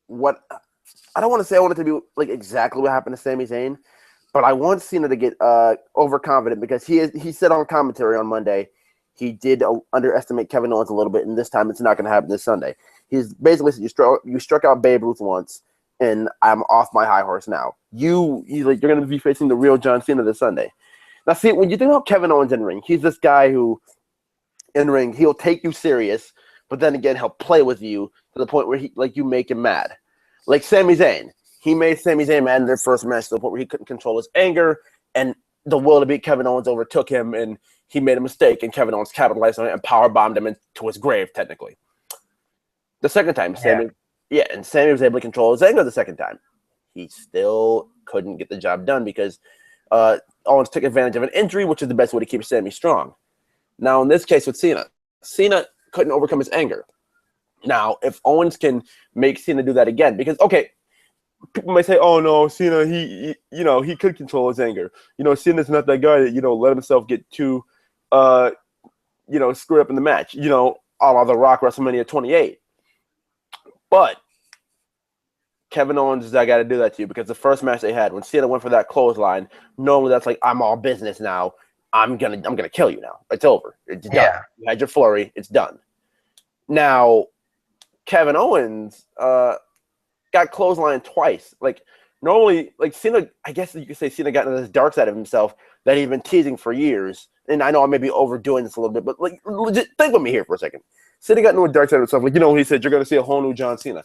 what I don't want to say I want it to be like exactly what happened to Sami Zayn, but I want Cena to get overconfident because he said on commentary on Monday he did underestimate Kevin Owens a little bit, and this time it's not going to happen this Sunday. He's basically said you struck out Babe Ruth once, and I'm off my high horse now. You're going to be facing the real John Cena this Sunday. Now, see, when you think about Kevin Owens in ring, he's this guy who in ring he'll take you serious, but then again he'll play with you to the point where you make him mad. Like Sami Zayn, he made Sami Zayn mad in their first match to the point where he couldn't control his anger, and the will to beat Kevin Owens overtook him, and he made a mistake, and Kevin Owens capitalized on it and powerbombed him into his grave, technically. The second time, Sami was able to control his anger the second time. He still couldn't get the job done because Owens took advantage of an injury, which is the best way to keep Sami strong. Now, in this case with Cena couldn't overcome his anger. Now, if Owens can make Cena do that again, because, okay, people might say, oh, no, Cena, he could control his anger. Cena's not that guy that, let himself get too, screwed up in the match, a la The Rock WrestleMania 28. But Kevin Owens is that guy to do that to you because the first match they had, when Cena went for that clothesline, normally that's like, I'm all business now. I'm gonna kill you now. It's over. It's done. You had your flurry. It's done. Now, Kevin Owens got clotheslined twice. Like normally, like Cena, I guess you could say Cena got into this dark side of himself that he'd been teasing for years. And I know I may be overdoing this a little bit, but like legit, think with me here for a second. Cena got into a dark side of himself. Like, he said, you're gonna see a whole new John Cena.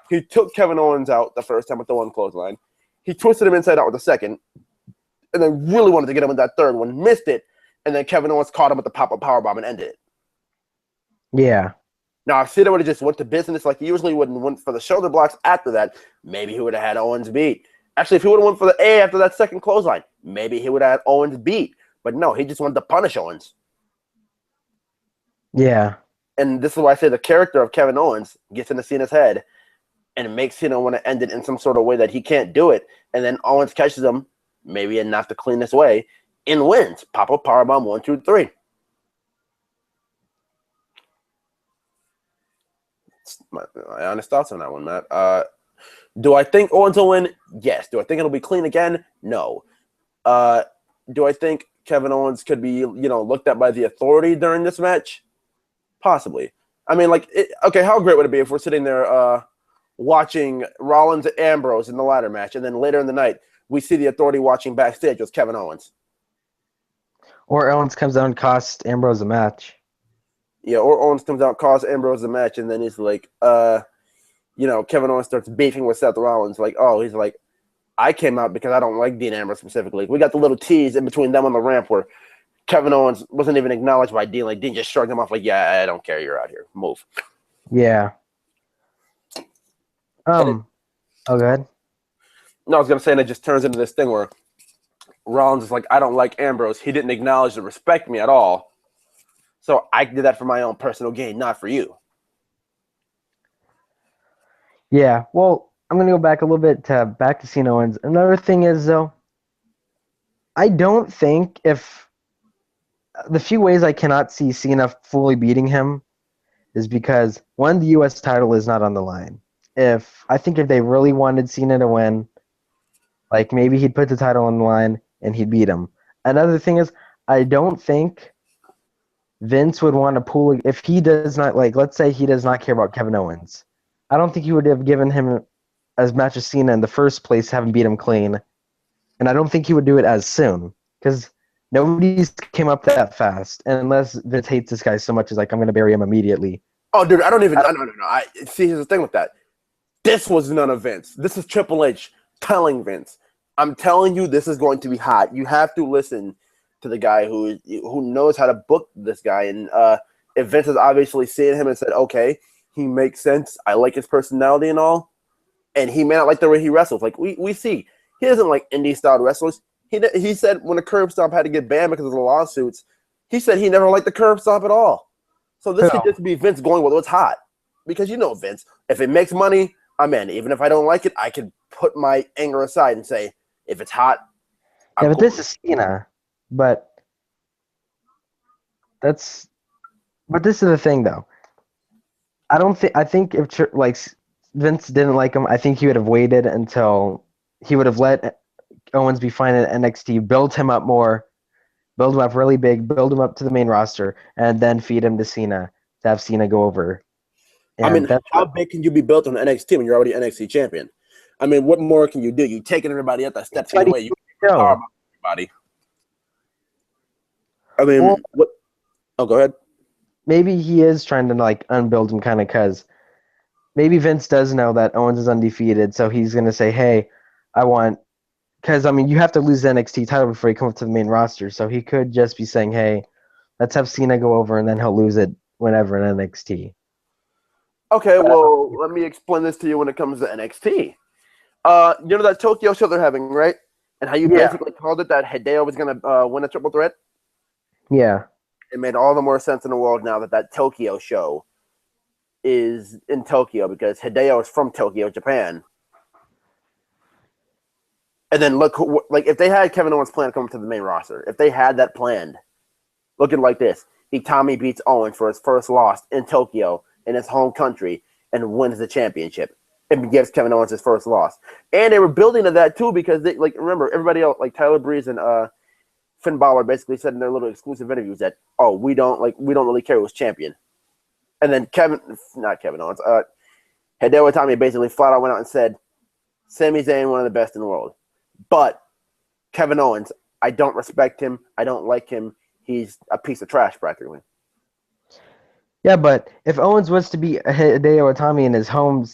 He took Kevin Owens out the first time with the one clothesline. He twisted him inside out with the second. And then really wanted to get him with that third one, missed it, and then Kevin Owens caught him with the pop-up powerbomb and ended it. Yeah. Now, if Cena would have just went to business like he usually would and went for the shoulder blocks after that, maybe he would have had Owens beat. Actually, if he would have went for the A after that second clothesline, maybe he would have had Owens beat. But no, he just wanted to punish Owens. Yeah. And this is why I say the character of Kevin Owens gets into Cena's head and makes Cena want to end it in some sort of way that he can't do it. And then Owens catches him, maybe in not the cleanest way, and wins. Pop-up powerbomb 1, 2, 3. My honest thoughts on that one, Matt. Do I think Owens will win? Yes. Do I think it'll be clean again? No. Do I think Kevin Owens could be, looked at by the authority during this match? Possibly. I mean, okay, how great would it be if we're sitting there watching Rollins and Ambrose in the ladder match, and then later in the night we see the authority watching backstage with Kevin Owens? Or Owens comes out and costs Ambrose a match. Yeah, or Owens comes out, costs Ambrose a match, and then he's like, Kevin Owens starts beefing with Seth Rollins. He's like, I came out because I don't like Dean Ambrose specifically. We got the little tease in between them on the ramp where Kevin Owens wasn't even acknowledged by Dean. Like, Dean just shrugged him off like, yeah, I don't care. You're out here. Move. Yeah. Go ahead. No, I was going to say, and it just turns into this thing where Rollins is like, I don't like Ambrose. He didn't acknowledge or respect me at all. So I did that for my own personal gain, not for you. Yeah. Well, I'm going to go back a little bit back to Cena Owens. Another thing is, though, I don't think if the few ways I cannot see Cena fully beating him is because, one, the U.S. title is not on the line. I think if they really wanted Cena to win, like maybe he'd put the title on the line and he'd beat him. Another thing is, I don't think Vince would want to pull, if he does not, like, let's say he does not care about Kevin Owens. I don't think he would have given him as match as Cena in the first place, have him beat him clean. And I don't think he would do it as soon because nobody's came up that fast. And unless Vince hates this guy so much, he's like, I'm going to bury him immediately. Oh, dude, I don't even. No. See, here's the thing with that. This was none of Vince. This is Triple H telling Vince, I'm telling you, this is going to be hot. You have to listen to the guy who knows how to book this guy. And if Vince has obviously seen him and said, okay, he makes sense. I like his personality and all. And he may not like the way he wrestles. Like, we see. He doesn't like indie-style wrestlers. He said when the curb stomp had to get banned because of the lawsuits, he said he never liked the curb stomp at all. So this could just be Vince going, well, it's hot. Because you know Vince, if it makes money, I'm in. Even if I don't like it, I can put my anger aside and say, if it's hot, I'm cool. This is Cena. But this is the thing, though. I think if, like, Vince didn't like him, I think he would have waited until he would have let Owens be fine at NXT, build him up more, build him up really big, build him up to the main roster, and then feed him to Cena to have Cena go over. And I mean, how big can you be built on NXT when you're already NXT champion? I mean, what more can you do? You taking everybody up that steps away. You power about everybody. I mean, what? Oh, go ahead. Maybe he is trying to like unbuild him, kind of, because maybe Vince does know that Owens is undefeated, so he's gonna say, "Hey, I want." Because, I mean, you have to lose the NXT title before you come up to the main roster. So he could just be saying, hey, let's have Cena go over, and then he'll lose it whenever in NXT. Okay, well, let me explain this to you when it comes to NXT. You know that Tokyo show they're having, right? And how you basically called it that Hideo was going to win a triple threat? Yeah. It made all the more sense in the world now that Tokyo show is in Tokyo because Hideo is from Tokyo, Japan. And then look, if they had Kevin Owens' plan coming to the main roster, if they had that planned, looking like this, Itami beats Owens for his first loss in Tokyo in his home country and wins the championship and gives Kevin Owens his first loss. And they were building to that too because they remember everybody else like Tyler Breeze and Finn Balor basically said in their little exclusive interviews that we don't really care who's champion. And then not Kevin Owens, Hideo Itami basically flat out went out and said, Sami Zayn, one of the best in the world. But Kevin Owens, I don't respect him. I don't like him. He's a piece of trash, practically. Yeah, but if Owens was to beat Hideo Itami in his home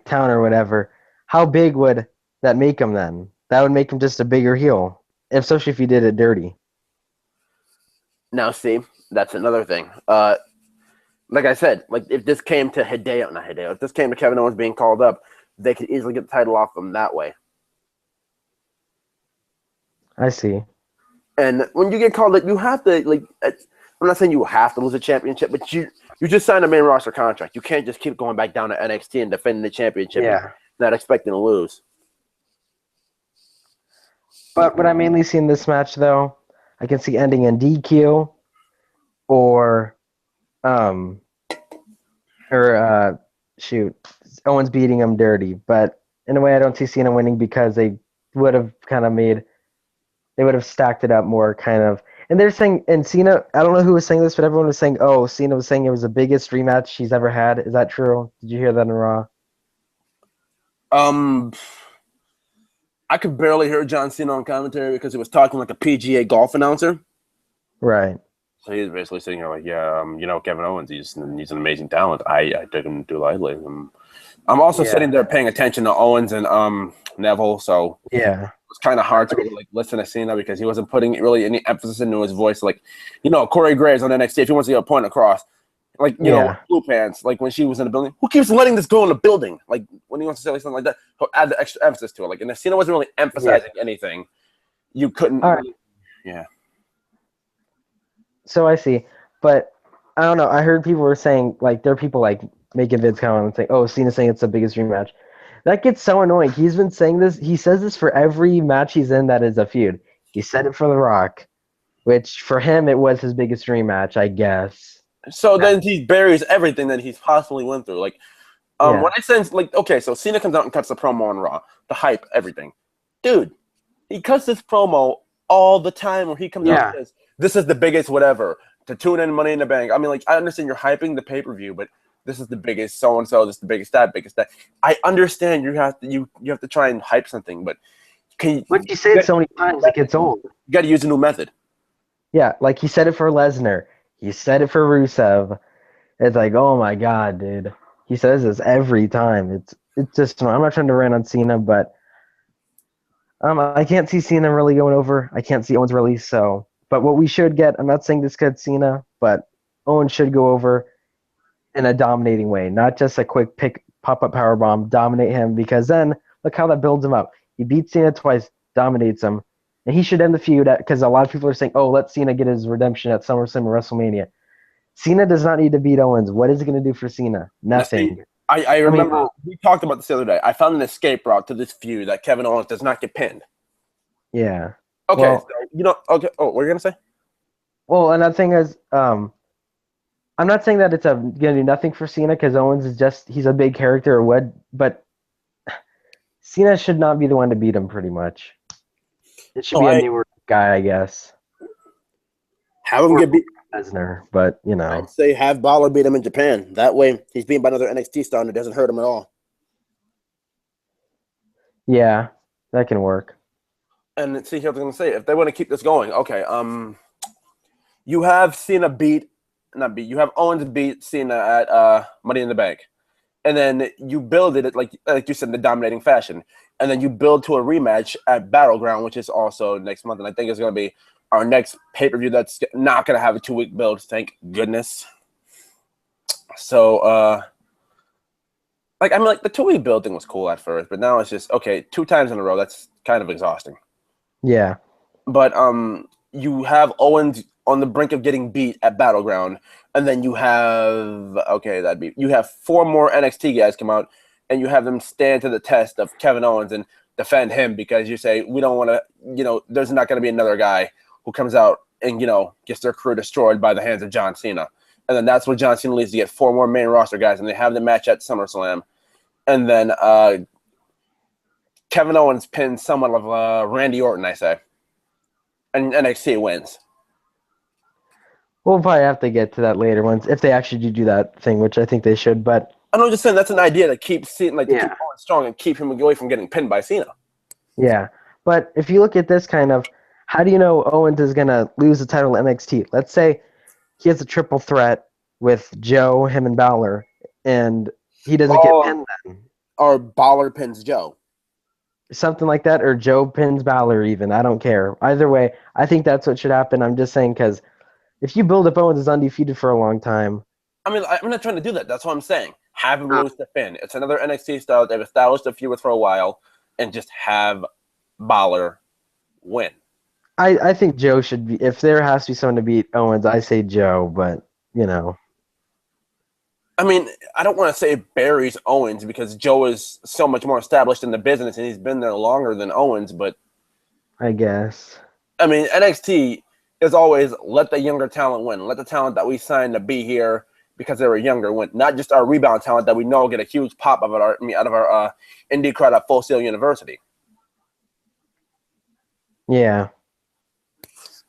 town or whatever, how big would that make him then? That would make him just a bigger heel, especially if he did it dirty. Now, see, that's another thing. Like I said, if this came to if this came to Kevin Owens being called up, they could easily get the title off him that way. I see. And when you get called up, you have to I'm not saying you have to lose a championship, but you just signed a main roster contract. You can't just keep going back down to NXT and defending the championship, not expecting to lose. But what I mainly see in this match, though, I can see ending in DQ or Owens beating him dirty. But in a way, I don't see Cena winning because they would have kind of they would have stacked it up more, kind of. And they're saying, and Cena, I don't know who was saying this, but everyone was saying, oh, Cena was saying it was the biggest rematch she's ever had. Is that true? Did you hear that in Raw? Um, I could barely hear John Cena on commentary because he was talking like a PGA golf announcer. Right. So he's basically sitting here like, yeah, Kevin Owens, he's an amazing talent. I took him too lightly. I'm also sitting there paying attention to Owens and Neville, so Yeah. it was kind of hard to really, like, listen to Cena because he wasn't putting really any emphasis into his voice. Like, Corey Graves on NXT, if he wants to get a point across, like, Blue Pants, like when she was in the building, who keeps letting this go in the building? Like when he wants to say something like that, he'll add the extra emphasis to it. Like, and if Cena wasn't really emphasizing anything, you couldn't. Really, yeah. So I see, but I don't know. I heard people were saying, like, there are people like making vids comment and saying, "Oh, Cena's saying it's the biggest rematch." That gets so annoying. He's been saying this. He says this for every match he's in that is a feud. He said it for The Rock, which for him it was his biggest rematch, I guess. So then he buries everything that he's possibly went through. Like, when I sense, like, okay, so Cena comes out and cuts the promo on Raw, the hype, everything. Dude, he cuts this promo all the time where he comes out and says, this is the biggest whatever, to tune in Money in the Bank. I mean, like, I understand you're hyping the pay-per-view, but this is the biggest so-and-so, this is the biggest that, biggest that. I understand you have to try and hype something, but Once you say it so many times, it gets old. You got to use a new method. Yeah, like he said it for Lesnar. He said it for Rusev. It's like, oh my god, dude. He says this every time. It's just, I'm not trying to rant on Cena, but I can't see Cena really going over. I can't see Owens really, so. But what we should get, I'm not saying this gets Cena, but Owens should go over in a dominating way, not just a quick pop-up powerbomb, dominate him, because then look how that builds him up. He beats Cena twice, dominates him, and he should end the feud because a lot of people are saying, oh, let Cena get his redemption at SummerSlam or WrestleMania. Cena does not need to beat Owens. What is it going to do for Cena? Nothing. I remember we talked about this the other day. I found an escape route to this feud that Kevin Owens does not get pinned. Yeah. Okay. Well, okay. Oh, what were you going to say? Well, another thing is, I'm not saying that it's going to do nothing for Cena because Owens is he's a big character or what, but Cena should not be the one to beat him pretty much. It should be a newer guy, I guess. Have him get beat. Lesnar, but I'd say have Balor beat him in Japan. That way, he's beaten by another NXT star and it doesn't hurt him at all. Yeah, that can work. And see, here's what I'm going to say. If they want to keep this going, okay, you have Cena you have Owens beat Cena at Money in the Bank. And then you build it, like you said, in the dominating fashion. And then you build to a rematch at Battleground, which is also next month. And I think it's going to be our next pay-per-view that's not going to have a 2-week build, thank goodness. So, the 2-week build thing was cool at first, but now it's just, okay, 2 times in a row, that's kind of exhausting. Yeah. But you have Owens on the brink of getting beat at Battleground, and then you have, you have 4 more NXT guys come out, and you have them stand to the test of Kevin Owens and defend him because you say, we don't want to, there's not going to be another guy who comes out and, gets their career destroyed by the hands of John Cena. And then that's when John Cena leaves to get 4 more main roster guys, and they have the match at SummerSlam. And then Kevin Owens pins someone of Randy Orton, I say. And NXT wins. We'll probably have to get to that later once if they actually do that thing, which I think they should. But I'm just saying that's an idea to keep Cena, keep Owens strong and keep him away from getting pinned by Cena. Yeah, but if you look at this kind of, how do you know Owens is gonna lose the title to NXT? Let's say he has a triple threat with Joe, him, and Balor, and he doesn't get pinned then. Or Balor pins Joe. Something like that, or Joe pins Balor even. I don't care. Either way, I think that's what should happen. I'm just saying because if you build up Owens as undefeated for a long time. I mean, I'm not trying to do that. That's what I'm saying. Have him lose to Finn. It's another NXT style they've established a feud with for a while, and just have Balor win. I think Joe should be. If there has to be someone to beat Owens, I say Joe, but I mean, I don't want to say buries Owens because Joe is so much more established in the business and he's been there longer than Owens, but I guess. I mean, NXT is always let the younger talent win. Let the talent that we signed to be here because they were younger, when not just our rebound talent that we know get a huge pop out of our indie crowd at Full Sail University. Yeah.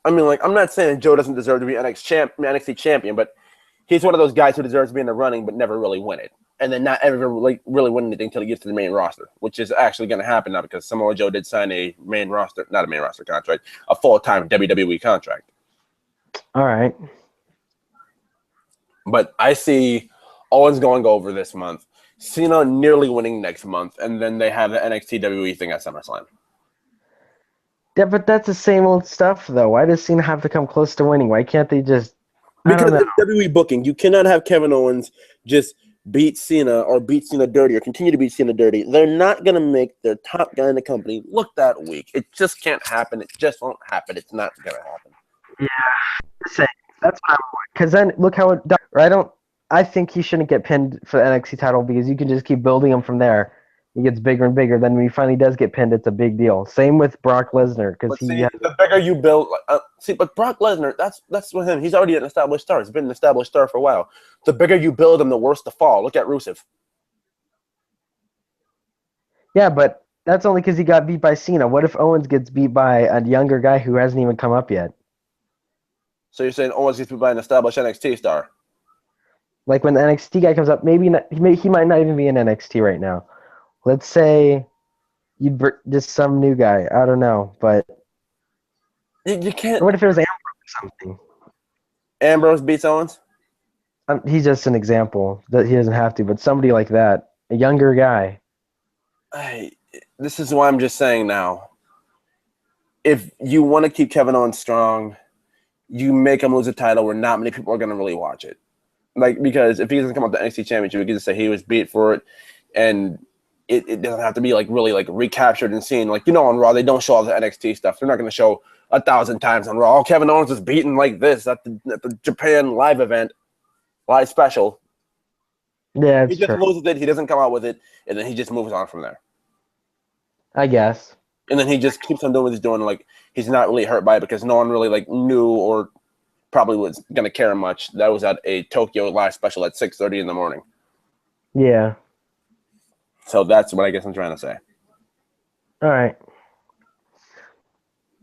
I mean, like, I'm not saying Joe doesn't deserve to be NXT champion, but he's one of those guys who deserves to be in the running but never really win it. And then not ever really win anything until he gets to the main roster, which is actually going to happen now because Samoa Joe did sign a not a main roster contract, a full-time WWE contract. All right. But I see Owens going over this month, Cena nearly winning next month, and then they have the NXT WWE thing at SummerSlam. Yeah, but that's the same old stuff, though. Why does Cena have to come close to winning? Why can't they just... Because it's WWE booking. You cannot have Kevin Owens just beat Cena or beat Cena dirty or continue to beat Cena dirty. They're not going to make their top guy in the company look that weak. It just can't happen. It just won't happen. It's not going to happen. Yeah, that's what I'm... Because then, look how it... I think he shouldn't get pinned for the NXT title because you can just keep building him from there. He gets bigger and bigger. Then when he finally does get pinned, it's a big deal. Same with Brock Lesnar because the bigger you build, but Brock Lesnar, that's with him. He's already an established star. He's been an established star for a while. The bigger you build him, the worse the fall. Look at Rusev. Yeah, but that's only because he got beat by Cena. What if Owens gets beat by a younger guy who hasn't even come up yet? So you're saying Owens gets beat by an established NXT star? Like when the NXT guy comes up, maybe not, he might not even be in NXT right now. Let's say just some new guy. I don't know, but you can't. What if it was Ambrose or something? Ambrose beats Owens? He's just an example that he doesn't have to, but somebody like that, a younger guy. This is why I'm just saying now. If you want to keep Kevin Owens strong, you make him lose a title where not many people are going to really watch it. Like, because if he doesn't come up with the NXT championship, we can just say he was beat for it, and it doesn't have to be like really like recaptured and seen. Like, on Raw, they don't show all the NXT stuff. They're not going to show 1,000 times on Raw. Oh, Kevin Owens was beaten like this at the Japan live event, live special. Yeah, he just loses it. He doesn't come out with it, and then he just moves on from there. I guess. And then he just keeps on doing what he's doing. Like, he's not really hurt by it because no one really like knew or probably was going to care much. That was at a Tokyo live special at 6:30 in the morning. Yeah. So that's what I guess I'm trying to say. All right.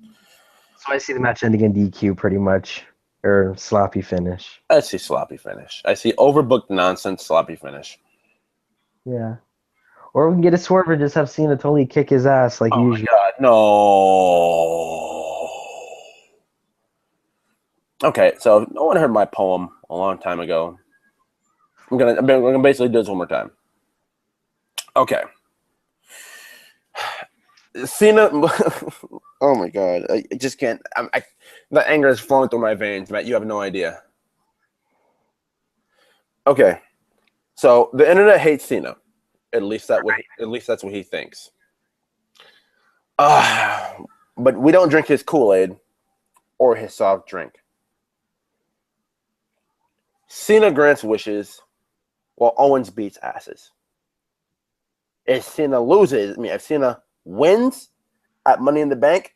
So I see the match ending in DQ pretty much, or sloppy finish. I see sloppy finish. I see overbooked nonsense sloppy finish. Yeah. Or we can get a swerve and just have Cena totally kick his ass like usual. My God, no. Okay, so no one heard my poem a long time ago. I'm gonna basically do this one more time. Okay. Cena. Oh my God, I just can't. The anger is flowing through my veins, Matt. You have no idea. Okay, so the internet hates Cena. At least that's what he thinks. But we don't drink his Kool-Aid or his soft drink. Cena grants wishes while Owens beats asses. If Cena wins at Money in the Bank,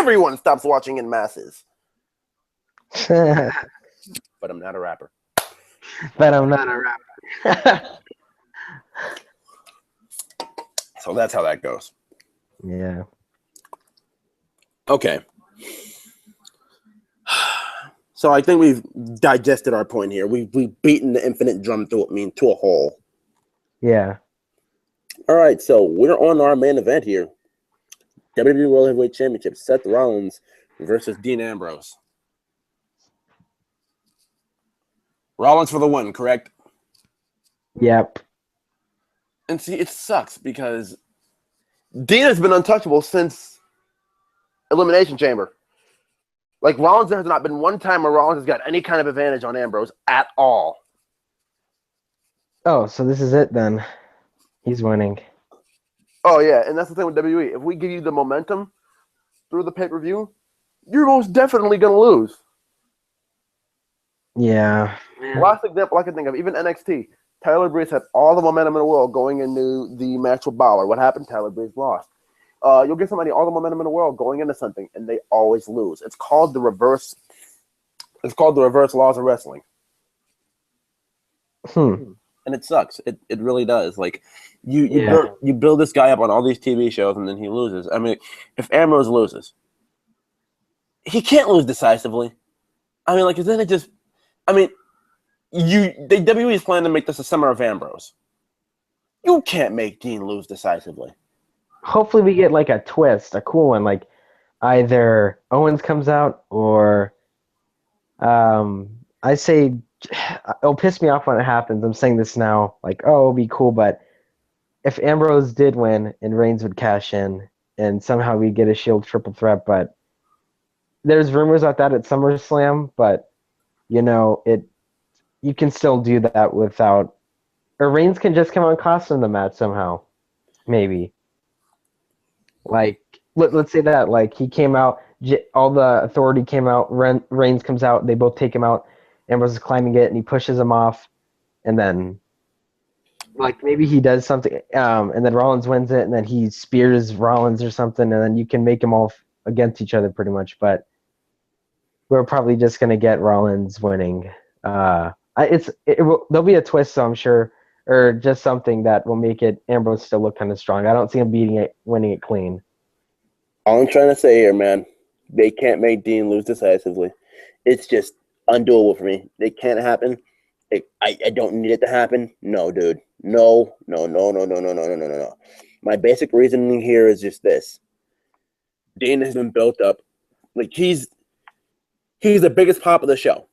everyone stops watching in masses. But I'm not a rapper. So that's how that goes. Yeah. Okay. So I think we've digested our point here. We've beaten the infinite drum to a hole. Yeah. All right, so we're on our main event here. WWE World Heavyweight Championship, Seth Rollins versus Dean Ambrose. Rollins for the win, correct? Yep. And see, it sucks because Dean has been untouchable since Elimination Chamber. Like, Rollins, there has not been one time where Rollins has got any kind of advantage on Ambrose at all. Oh, so this is it then. He's winning. Oh, yeah, and that's the thing with WWE. If we give you the momentum through the pay-per-view, you're most definitely going to lose. Yeah. Last example I can think of, even NXT. Tyler Breeze had all the momentum in the world going into the match with Balor. What happened? Tyler Breeze lost. You'll give somebody all the momentum in the world going into something, and they always lose. It's called the reverse laws of wrestling. And it sucks. It really does. Like Yeah. you build this guy up on all these TV shows and then he loses. I mean, if Ambrose loses, he can't lose decisively. I mean, like, isn't it just? I mean, WWE is planning to make this a summer of Ambrose. You can't make Dean lose decisively. Hopefully we get like a twist, a cool one, like either Owens comes out or I say it'll piss me off when it happens. I'm saying this now, like, oh, it'll be cool, but if Ambrose did win and Reigns would cash in and somehow we get a Shield triple threat, but there's rumors about that at SummerSlam, but you can still do that without, or Reigns can just come out and cost him the match somehow, maybe. Like, let's say that, like, he came out, all the authority came out, Reigns comes out, they both take him out, Ambrose is climbing it, and he pushes him off, and then, like, maybe he does something, and then Rollins wins it, and then he spears Rollins or something, and then you can make them all against each other pretty much, but we're probably just going to get Rollins winning. There'll be a twist, so I'm sure, or just something that will make it Ambrose still look kind of strong. I don't see him winning it clean. All I'm trying to say here, man, they can't make Dean lose decisively. It's just undoable for me. It can't happen. I don't need it to happen. No, dude. No. My basic reasoning here is just this. Dean has been built up. Like, he's the biggest pop of the show.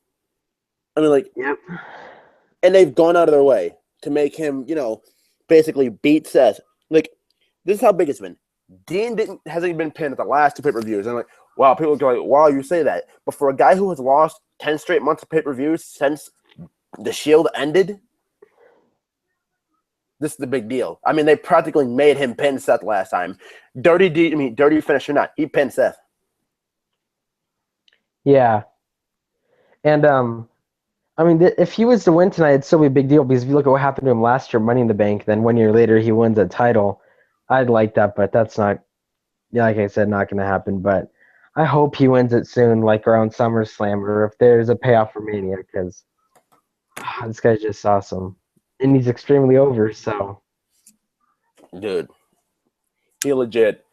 I mean, like, yep. And they've gone out of their way to make him, basically beat Seth. Like, this is how big it's been. Dean hasn't been pinned at the last two pay-per-views. And, like, wow, people go like, wow, you say that. But for a guy who has lost 10 straight months of pay-per-views since the Shield ended, this is the big deal. I mean, they practically made him pin Seth last time. Dirty finish or not, he pinned Seth. Yeah. And, I mean, if he was to win tonight, it'd still be a big deal because if you look at what happened to him last year, Money in the Bank, then 1 year later he wins a title. I'd like that, but that's not, like I said, not going to happen. But I hope he wins it soon, like around SummerSlam, or if there's a payoff for Mania, because this guy's just awesome. And he's extremely over, so. Dude, he legit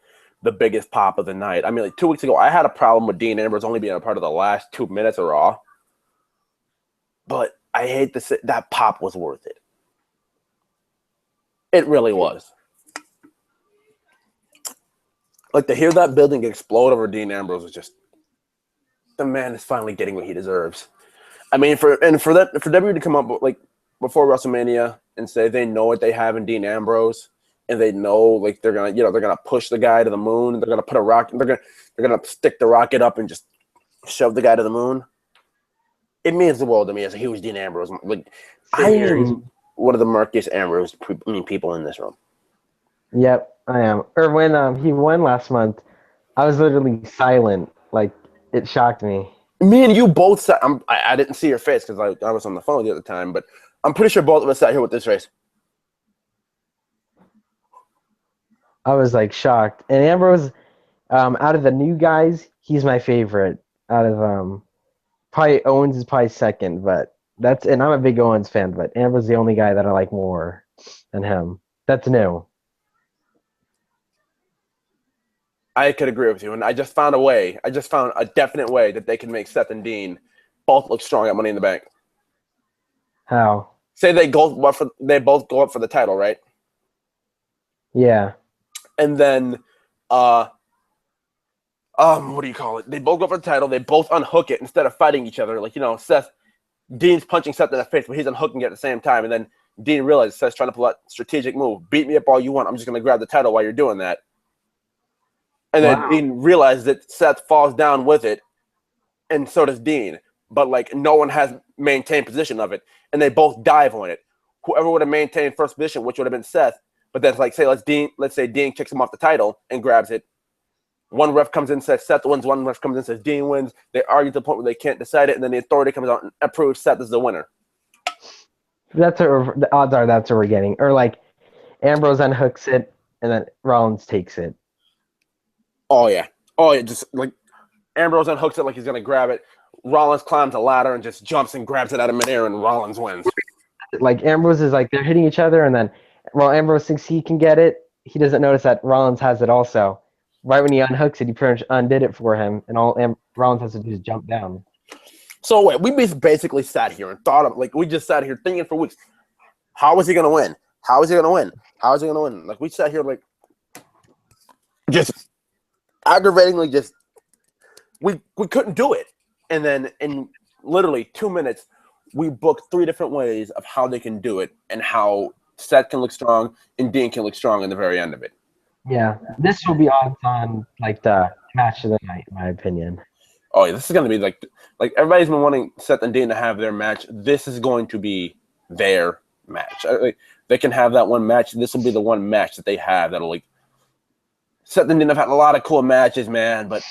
the biggest pop of the night. I mean, like 2 weeks ago, I had a problem with Dean Ambrose only being a part of the last 2 minutes of Raw. But I hate to say that pop was worth it. It really was. Like, to hear that building explode over Dean Ambrose was just, the man is finally getting what he deserves. I mean, for WWE to come up like before WrestleMania and say they know what they have in Dean Ambrose and they know like they're gonna push the guy to the moon. They're gonna put a rocket. They're gonna stick the rocket up and just shove the guy to the moon. It means the world to me as a huge Dean Ambrose. Like, I am one of the Marcus Ambrose people in this room. Yep, I am. Or when he won last month, I was literally silent. Like, it shocked me. Me and you both sat. I didn't see your face because I was on the phone the other time, but I'm pretty sure both of us sat here with this face. I was like shocked. And Ambrose, out of the new guys, he's my favorite. Out of probably Owens is probably second, but and I'm a big Owens fan, but Ambrose is the only guy that I like more than him. That's new. I could agree with you, and I just found a definite way that they can make Seth and Dean both look strong at Money in the Bank. How? Say they both go up for the title, right? Yeah. And then, what do you call it? They both go for the title. They both unhook it instead of fighting each other. Like, Dean's punching Seth in the face, but he's unhooking it at the same time. And then Dean realizes Seth's trying to pull that strategic move. Beat me up all you want. I'm just going to grab the title while you're doing that. And then Dean realizes that Seth falls down with it, and so does Dean. But, like, no one has maintained position of it, and they both dive on it. Whoever would have maintained first position, which would have been Seth, but then, like, let's say Dean kicks him off the title and grabs it. One ref comes in, says Seth wins. One ref comes in, says Dean wins. They argue to the point where they can't decide it, and then the authority comes out and approves Seth as the winner. The odds are that's what we're getting. Or, like, Ambrose unhooks it, and then Rollins takes it. Oh, yeah. Just, like, Ambrose unhooks it like he's going to grab it. Rollins climbs a ladder and just jumps and grabs it out of midair, and Rollins wins. like Ambrose is like they're hitting each other, and then while Ambrose thinks he can get it, he doesn't notice that Rollins has it also. Right when he unhooks it, he pretty much undid it for him, and Rollins has to do is jump down. So wait, we basically sat here and thought of we just sat here thinking for weeks, how is he gonna win? How is he gonna win? How is he gonna win? Like we sat here just aggravatingly we couldn't do it. And then in literally 2 minutes, we booked 3 different ways of how they can do it and how Seth can look strong and Dean can look strong in the very end of it. Yeah, this will be odds on like the match of the night, in my opinion. Oh yeah, this is gonna be like everybody's been wanting Seth and Dean to have their match. This is going to be their match. They can have that one match. This will be the one match that they have that'll Seth and Dean have had a lot of cool matches, man, but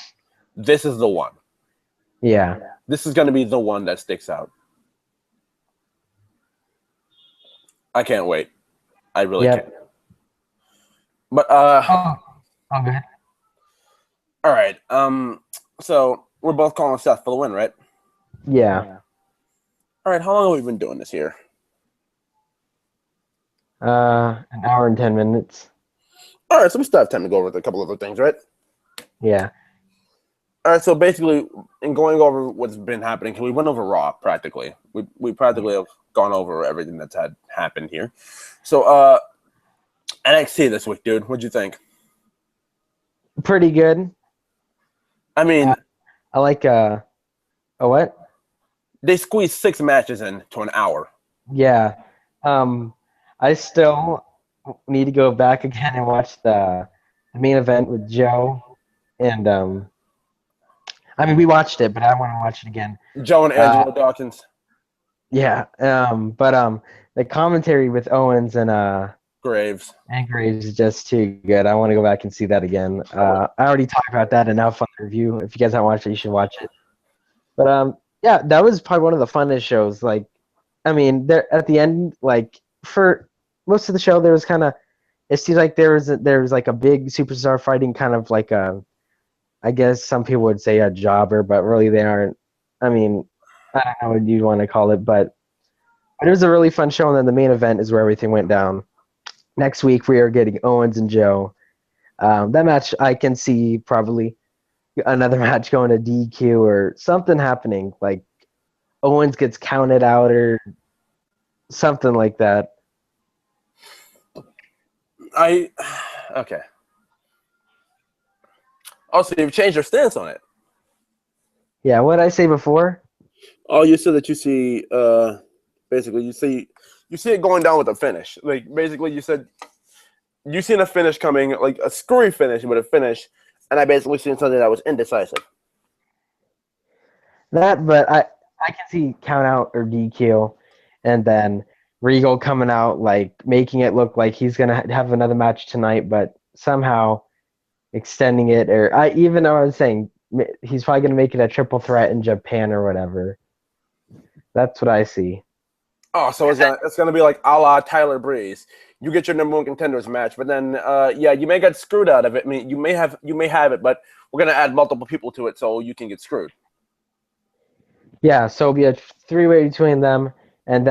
this is the one. Yeah. This is going to be the one that sticks out. I can't wait. I really can't. But okay. All right. So we're both calling Seth for the win, right? Yeah. All right. How long have we been doing this here? An hour and 10 minutes. All right. So we still have time to go over a couple other things, right? Yeah. All right. So basically, in going over what's been happening, we went over Raw practically. We practically have gone over everything that's had happened here. So NXT this week, dude. What'd you think? Pretty good. I mean, I like a what? They squeezed 6 matches into an hour. Yeah. I still need to go back again and watch the main event with Joe. And I mean, we watched it, but I want to watch it again. Joe and Angelo Dawkins. Yeah. But the commentary with Owens and Graves is just too good. I want to go back and see that again. I already talked about that enough on the review. If you guys haven't watched it, you should watch it. But yeah, that was probably one of the funnest shows. Like, I mean, there at the end, like for most of the show, there was kind of it seems like there was like a big superstar fighting kind of like a, I guess some people would say a jobber, but really they aren't. I mean, I don't know what you want to call it, but it was a really fun show. And then the main event is where everything went down. Next week we are getting Owens and Joe. That match I can see probably another match going to DQ or something happening, like Owens gets counted out or something like that. Okay. Also, you've changed your stance on it. Yeah, what did I say before? Oh, you said that you see, basically, you see it going down with a finish. Like, basically, you said you seen a finish coming, like a screwy finish with a finish, and I basically seen something that was indecisive. That, but I can see count out or DQ, and then Regal coming out, like making it look like he's gonna have another match tonight, but somehow extending it. Or I was saying he's probably gonna make it a triple threat in Japan or whatever. That's what I see. Oh, so it's gonna be like a la Tyler Breeze. You get your number 1 contenders match, but then yeah, you may get screwed out of it. I mean, you may have it, but we're gonna add multiple people to it so you can get screwed. Yeah, so it'll be a 3-way between them, and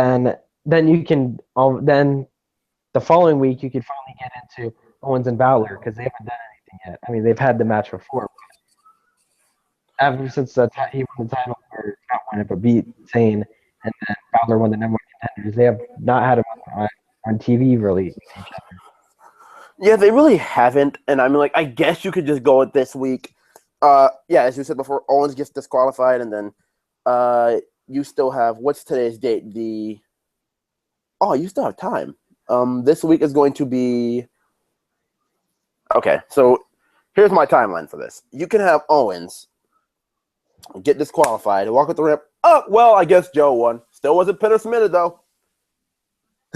then you can then the following week you could finally get into Owens and Balor because they haven't done anything yet. I mean, they've had the match before. Ever since he won the title, or not won it, but beat Zayn, and then Balor won the number 1 contenders, they have not had him on TV really. Yeah, they really haven't, and I mean, like, I guess you could just go with this week. Yeah, as you said before, Owens gets disqualified, and then you still have what's today's date? You still have time. This week is going to be okay. So here's my timeline for this. You can have Owens get disqualified, walk up the ramp. Oh, well, I guess Joe won. Still wasn't pin or submitted though.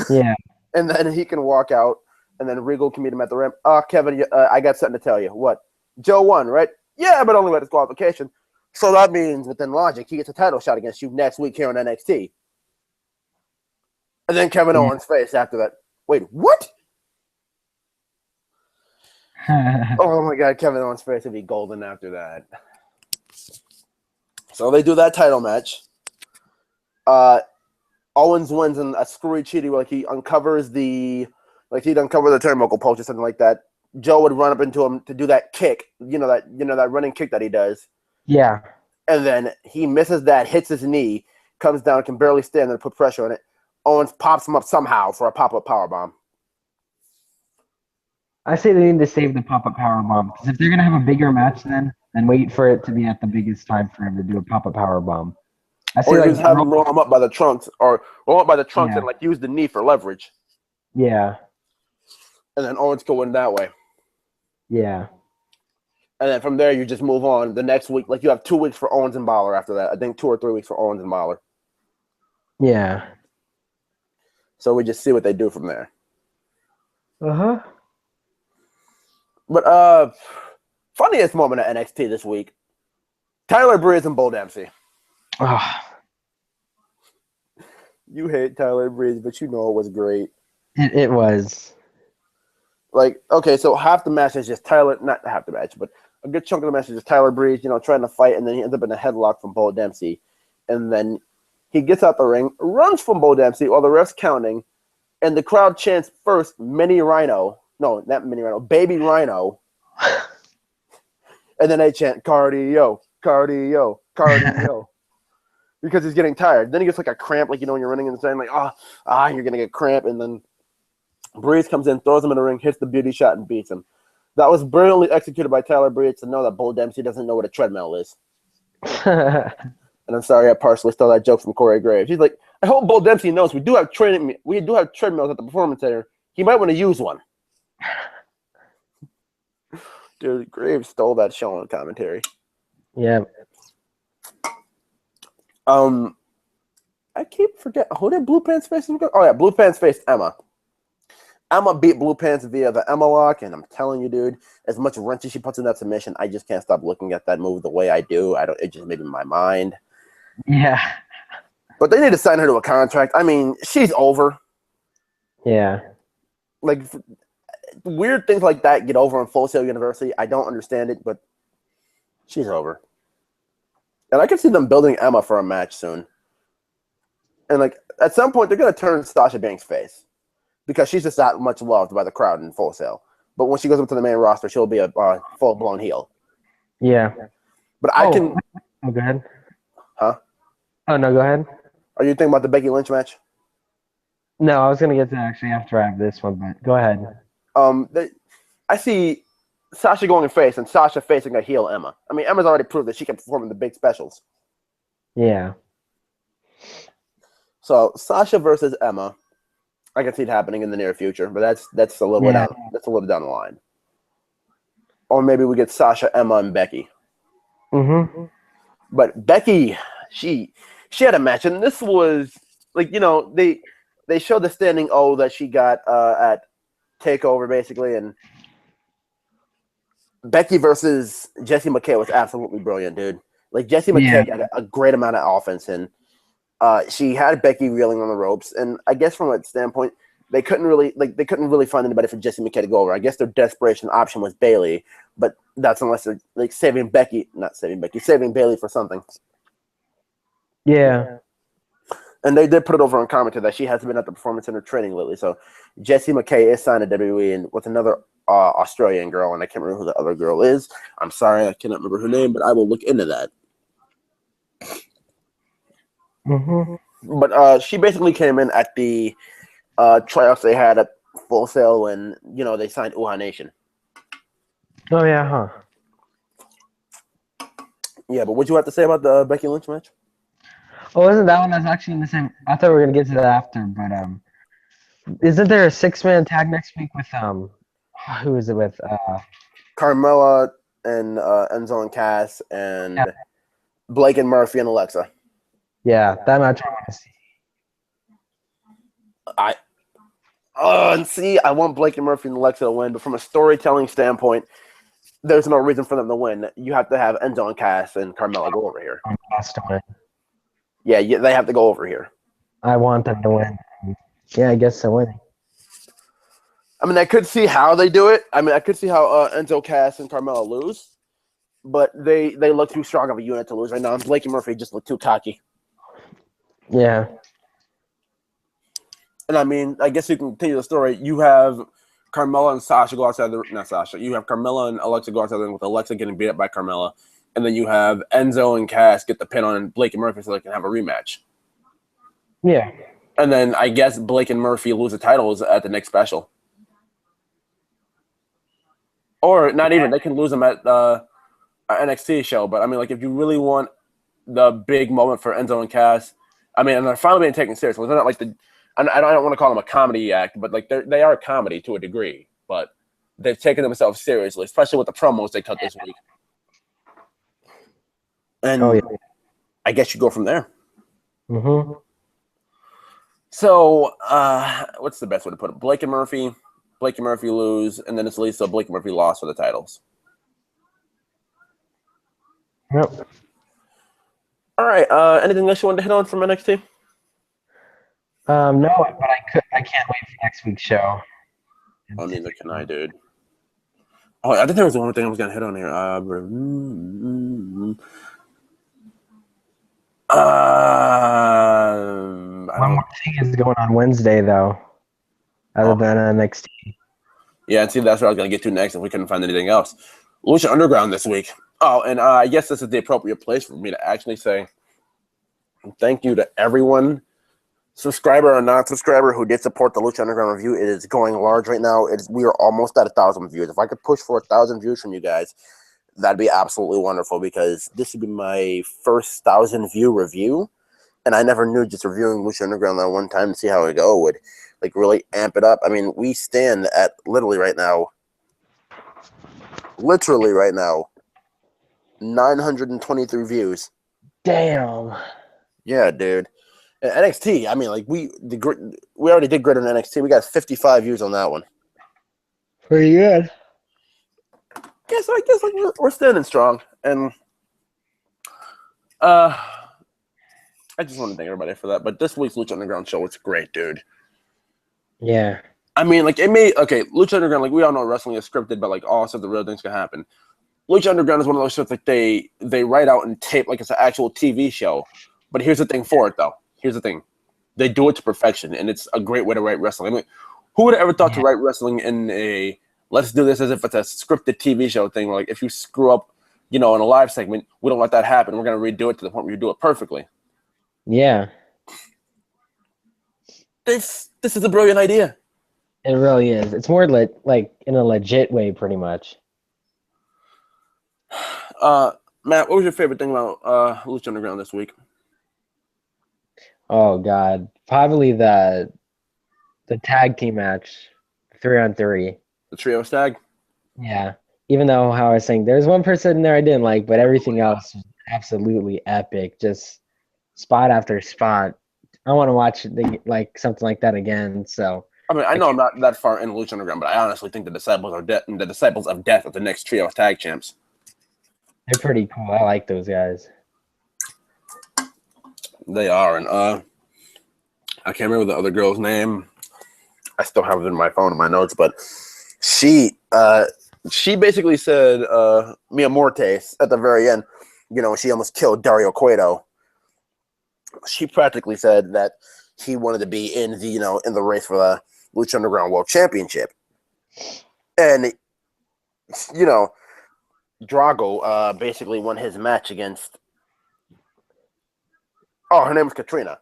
Yeah. And then he can walk out, and then Regal can meet him at the ramp. Kevin, I got something to tell you. What? Joe won, right? Yeah, but only by disqualification. So that means, within logic, he gets a title shot against you next week here on NXT. And then Kevin Owens' face after that. Wait, what? Oh my God, Kevin Owens' face would be golden after that. So they do that title match. Owens wins in a screwy cheaty where like he'd uncover the turnbuckle post or something like that. Joe would run up into him to do that kick, that running kick that he does. Yeah. And then he misses that, hits his knee, comes down, can barely stand, and put pressure on it. Owens pops him up somehow for a pop-up powerbomb. I say they need to save the pop-up powerbomb because if they're gonna have a bigger match, then wait for it to be at the biggest time for him to do a pop-up powerbomb. I say Or like just have him roll him up by the trunks, Yeah. and like use the knee for leverage. Yeah. And then Owens go in that way. Yeah. And then from there, you just move on. The next week, like you have 2 weeks for Owens and Balor after that. I think 2 or 3 weeks for Owens and Balor. Yeah. So we just see what they do from there. Uh-huh. But funniest moment of NXT this week, Tyler Breeze and Bull Dempsey. Oh. You hate Tyler Breeze, but you know it was great. It was. Like, okay, so half the match is just Tyler, not half the match, but a good chunk of the match is just Tyler Breeze, trying to fight, and then he ends up in a headlock from Bull Dempsey. And then he gets out the ring, runs from Bull Dempsey while the ref's counting, and the crowd chants first, Mini Rhino. No, not Mini Rhino, Baby Rhino. And then they chant, cardio, cardio, cardio. Because he's getting tired. Then he gets like a cramp, like, when you're running in the sand, like, you're going to get cramp. And then Breeze comes in, throws him in the ring, hits the beauty shot, and beats him. That was brilliantly executed by Tyler Breeze to know that Bull Dempsey doesn't know what a treadmill is. And I'm sorry, I partially stole that joke from Corey Graves. He's like, I hope Bull Dempsey knows we do have treadmills at the Performance Center. He might want to use one. Dude, Graves stole that show on commentary. Yeah. I keep forgetting. Who did Blue Pants face? Oh, yeah, Blue Pants faced Emma. Emma beat Blue Pants via the Emma lock, and I'm telling you, dude, as much wrench as she puts in that submission, I just can't stop looking at that move the way I do. It just made in my mind. Yeah. But they need to sign her to a contract. I mean, she's over. Yeah. Like, weird things like that get over in Full Sail University. I don't understand it, but she's over. And I can see them building Emma for a match soon. And, like, at some point, they're going to turn Sasha Banks' face because she's just that much loved by the crowd in Full Sail. But when she goes up to the main roster, she'll be a full-blown heel. Yeah. But I can... Oh, go ahead. Huh? Oh, no, go ahead. Are you thinking about the Becky Lynch match? No, I was going to get to that actually after I have this one, but go ahead. I see Sasha going face and Sasha facing a heel Emma. I mean, Emma's already proved that she can perform in the big specials. Yeah. So Sasha versus Emma, I can see it happening in the near future, but that's a little bit down. That's a little down the line. Or maybe we get Sasha, Emma, and Becky. Mm-hmm. But Becky, she had a match, and this was like they showed the standing O that she got at TakeOver basically, and Becky versus Jessie McKay was absolutely brilliant, dude. Like Jessie McKay got a great amount of offense, and she had Becky reeling on the ropes. And I guess from a standpoint, they couldn't really find anybody for Jessie McKay to go over. I guess their desperation option was Bayley, but that's unless they're like saving Bayley for something. Yeah. And they did put it over on commentary that she hasn't been at the Performance Center training lately. So Jessie McKay is signed to WWE and with another Australian girl, and I can't remember who the other girl is. I'm sorry, I cannot remember her name, but I will look into that. Mm-hmm. But she basically came in at the tryouts they had at Full Sail when they signed Uha Nation. Oh yeah, huh? Yeah, but what you have to say about the Becky Lynch match? Oh, isn't that one that's actually in the same? I thought we were gonna get to that after, but isn't there a 6-man tag next week with who is it with? Carmella and Enzo and Cass and Blake and Murphy and Alexa. Yeah, that match I want to see. And see, I want Blake and Murphy and Alexa to win, but from a storytelling standpoint, there's no reason for them to win. You have to have Enzo and Cass and Carmella go over here. Cass to win. Yeah, they have to go over here. I want them to win. Yeah, I guess they're winning. I mean, I could see how they do it. I mean, I could see how Enzo, Cass, and Carmella lose, but they look too strong of a unit to lose right now. And Blake and Murphy just look too cocky. Yeah. And I mean, I guess you can continue the story. You have Carmella and Sasha go outside the not Sasha. You have Carmella and Alexa go outside the ring with Alexa getting beat up by Carmella, and then you have Enzo and Cass get the pin on Blake and Murphy so they can have a rematch. Yeah. And then I guess Blake and Murphy lose the titles at the next special, or not even. They can lose them at the NXT show. But I mean, like if you really want the big moment for Enzo and Cass, I mean, and they're finally being taken seriously. They're not like the. I don't want to call them a comedy act, but like they are a comedy to a degree. But they've taken themselves seriously, especially with the promos they cut this week. And I guess you go from there. Mm-hmm. So, what's the best way to put it? Blake and Murphy lose, and then it's at least so Blake and Murphy lost for the titles. Yep. All right. Anything else you wanted to hit on from NXT? No, but I can't wait for next week's show. Oh, neither can I, dude. Oh, I think there was one thing I was gonna hit on here. One more thing is going on Wednesday, though, other than NXT. Yeah, and see, that's what I was going to get to next if we couldn't find anything else. Lucha Underground this week. Oh, and I guess this is the appropriate place for me to actually say thank you to everyone, subscriber or non-subscriber, who did support the Lucha Underground review. It is going large right now. We are almost at 1,000 views. If I could push for 1,000 views from you guys, that'd be absolutely wonderful, because this would be my first 1,000-view review, and I never knew just reviewing Lucha Underground that one time to see how it go would like really amp it up. I mean, we stand at literally right now, 923 views. Damn. Yeah, dude. And NXT, I mean, like we already did great on NXT. We got 55 views on that one. Pretty good. Yeah, so I guess like we're standing strong, and I just want to thank everybody for that. But this week's Lucha Underground show was great, dude. Yeah. I mean, like Lucha Underground, like we all know wrestling is scripted, but like also the real things can happen. Lucha Underground is one of those shows like they write out and tape like it's an actual TV show. But here's the thing for it, though. Here's the thing. They do it to perfection, and it's a great way to write wrestling. I mean, who would have ever thought to write wrestling in a let's do this as if it's a scripted TV show thing, where like if you screw up, in a live segment, we don't let that happen. We're going to redo it to the point where you do it perfectly. Yeah. This is a brilliant idea. It really is. It's more like in a legit way, pretty much. Matt, what was your favorite thing about Lucha Underground this week? Oh God, probably the tag team match, 3-on-3. The trios tag? Yeah. Even though how I was saying, there's one person in there I didn't like, but everything else was absolutely epic. Just spot after spot. I want to watch like something like that again. So. I mean, I know I'm not that far in Lucha Underground, but I honestly think the Disciples of Death are the next trio of tag champs. They're pretty cool. I like those guys. They are, and I can't remember the other girl's name. I still have it in my phone in my notes, but she basically said Mia Mortes at the very end. She almost killed Dario Cueto. She practically said that he wanted to be in the race for the Lucha Underground World Championship, and Drago basically won his match against. Oh, her name was Katrina.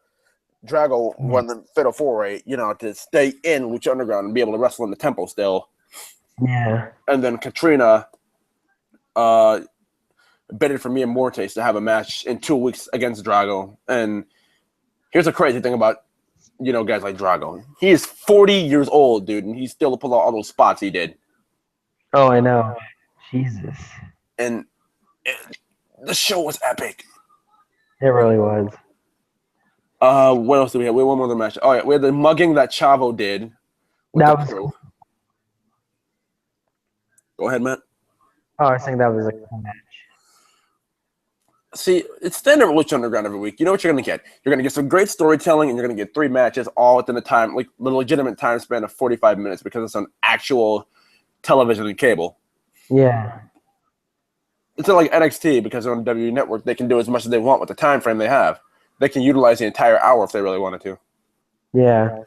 Drago won the Fatal 4-Way, to stay in Lucha Underground and be able to wrestle in the temple still. Yeah. And then Katrina bidded for Mia Mortes to have a match in 2 weeks against Drago. And here's the crazy thing about, guys like Drago. He is 40 years old, dude, and he's still pull out all those spots he did. Oh, I know. Jesus. And the show was epic. It really was. What else do we have? We had one more match. Oh, yeah, we had the mugging that Chavo did. That was cool. Go ahead, Matt. Oh, I was saying that was a cool match. See, it's standard Lucha Underground every week. You know what you're going to get. You're going to get some great storytelling, and you're going to get 3 matches all within the time, like the legitimate time span of 45 minutes, because it's on actual television and cable. Yeah. It's not like NXT, because on WWE Network, they can do as much as they want with the time frame they have. They can utilize the entire hour if they really wanted to. Yeah.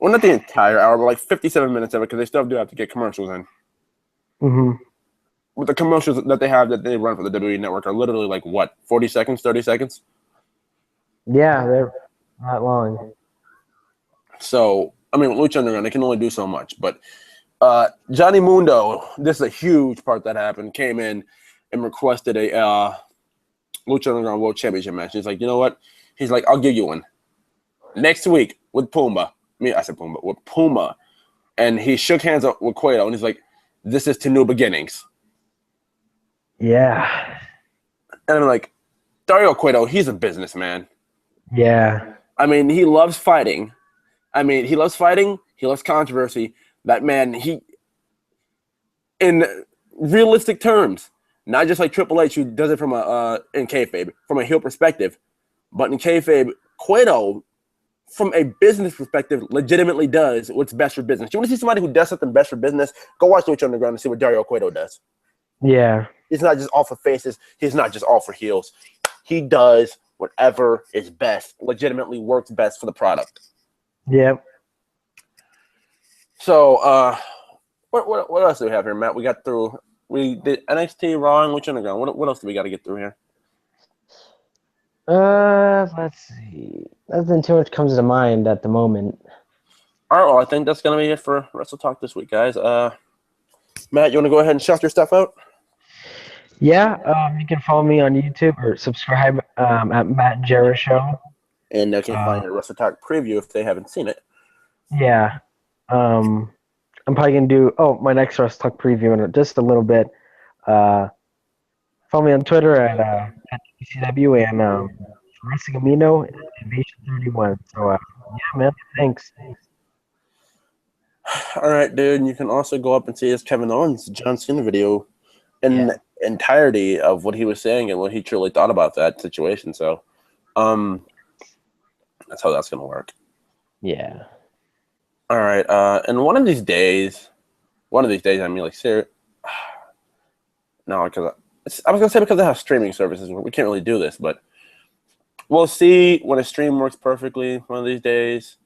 Well, not the entire hour, but like 57 minutes of it because they still do have to get commercials in. Mm-hmm. With the commercials that they have that they run for the WWE Network are literally like what, 40 seconds, 30 seconds? Yeah, they're not long. So, I mean, Lucha Underground, they can only do so much. But Johnny Mundo, this is a huge part that happened, came in and requested a Lucha Underground World Championship match. He's like, you know what? He's like, I'll give you one. Next week with Puma. I said Puma. With Puma. And he shook hands with Cueto, and he's like, this is to new beginnings. Yeah. And I'm like, Dario Cueto, he's a businessman. Yeah. I mean, he loves fighting. He loves controversy. That man, in realistic terms, not just like Triple H, who does it from in kayfabe, from a heel perspective, but in kayfabe, Cueto, from a business perspective, legitimately does what's best for business. You want to see somebody who does something best for business? Go watch Lucha Underground and see what Dario Cueto does. Yeah. He's not just all for faces. He's not just all for heels. He does whatever is best, legitimately works best for the product. Yep. So, what else do we have here, Matt? We did NXT, Raw, and Lucha Underground. What else do we got to get through here? Let's see. Nothing too much comes to mind at the moment. All right, well, I think that's gonna be it for Wrestle Talk this week, guys. Matt, you want to go ahead and shout your stuff out? Yeah, you can follow me on YouTube or subscribe at Matt Jarrett Show. And they can find a Wrestle Talk preview if they haven't seen it. Yeah. I'm probably going to do my next Wrestle Talk preview in just a little bit. Follow me on Twitter at WCW and Wrestling Amino and Invasion 31. So, yeah, man, thanks. All right, dude. And you can also go up and see his Kevin Owens John Cena video in entirety of what he was saying and what he truly thought about that situation. So, that's how that's gonna work. Yeah. All right. And one of these days, I mean, like, serious. No, because I was gonna say because of how streaming services work, we can't really do this, but we'll see when a stream works perfectly one of these days.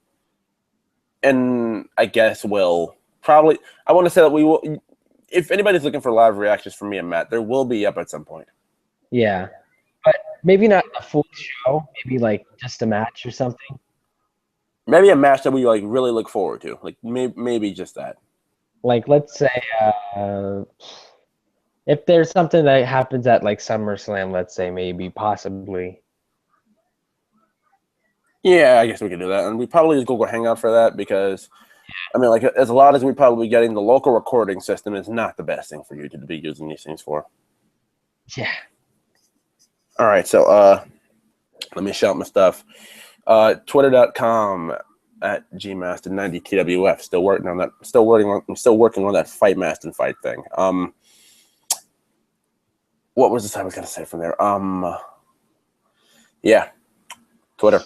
And I guess we'll probably. I want to say that we will. If anybody's looking for live reactions from me and Matt, there will be up at some point. Yeah. But maybe not a full show. Maybe like just a match or something. Maybe a match that we like really look forward to. Like maybe just that. Like, let's say if there's something that happens at like SummerSlam, let's say maybe possibly. Yeah, I guess we could do that, and we probably just go hang out for that because, I mean, like as a lot as we probably getting, the local recording system is not the best thing for you to be using these things for. Yeah. All right, so let me shout my stuff. Twitter.com at gmaster90twf. Still working on that. I'm still working on that fight master fight thing. What was the time I was gonna say from there? Yeah, Twitter.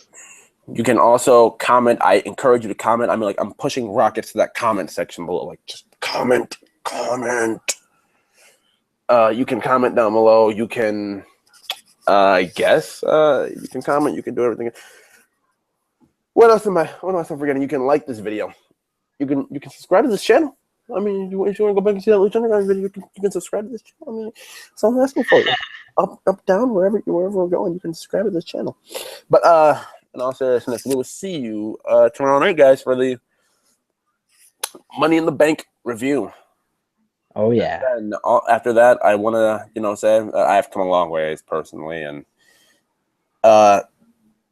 You can also comment. I encourage you to comment. I mean, like, I'm pushing rockets to that comment section below. Like, just comment. You can comment down below. You can, I guess, you can comment. You can do everything. What else am I forgetting? You can like this video. You can subscribe to this channel. I mean, if you want to go back and see that Lucha Underground video, you can subscribe to this channel. I mean, that's all I'm asking for you. Up, down, wherever we're going, you can subscribe to this channel. But in all seriousness, we will see you tomorrow night, guys, for the Money in the Bank review. Oh yeah. And after that, I want to, say I have come a long ways personally, and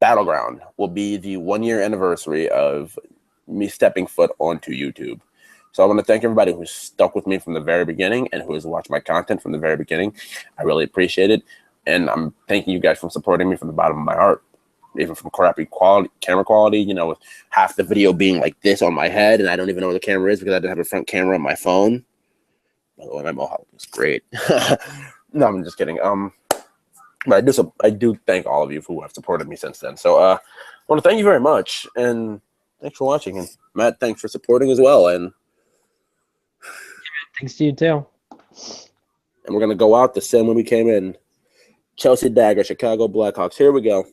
Battleground will be the 1-year anniversary of me stepping foot onto YouTube. So I want to thank everybody who's stuck with me from the very beginning and who has watched my content from the very beginning. I really appreciate it. And I'm thanking you guys for supporting me from the bottom of my heart, even from crappy camera quality, with half the video being like this on my head, and I don't even know where the camera is because I didn't have a front camera on my phone. By the way, my mohawk looks great. No, I'm just kidding. But I do thank all of you who have supported me since then. So I want to thank you very much, and thanks for watching. And Matt, thanks for supporting as well. And thanks to you too. And we're gonna go out the same way we came in. Chelsea Dagger, Chicago Blackhawks. Here we go.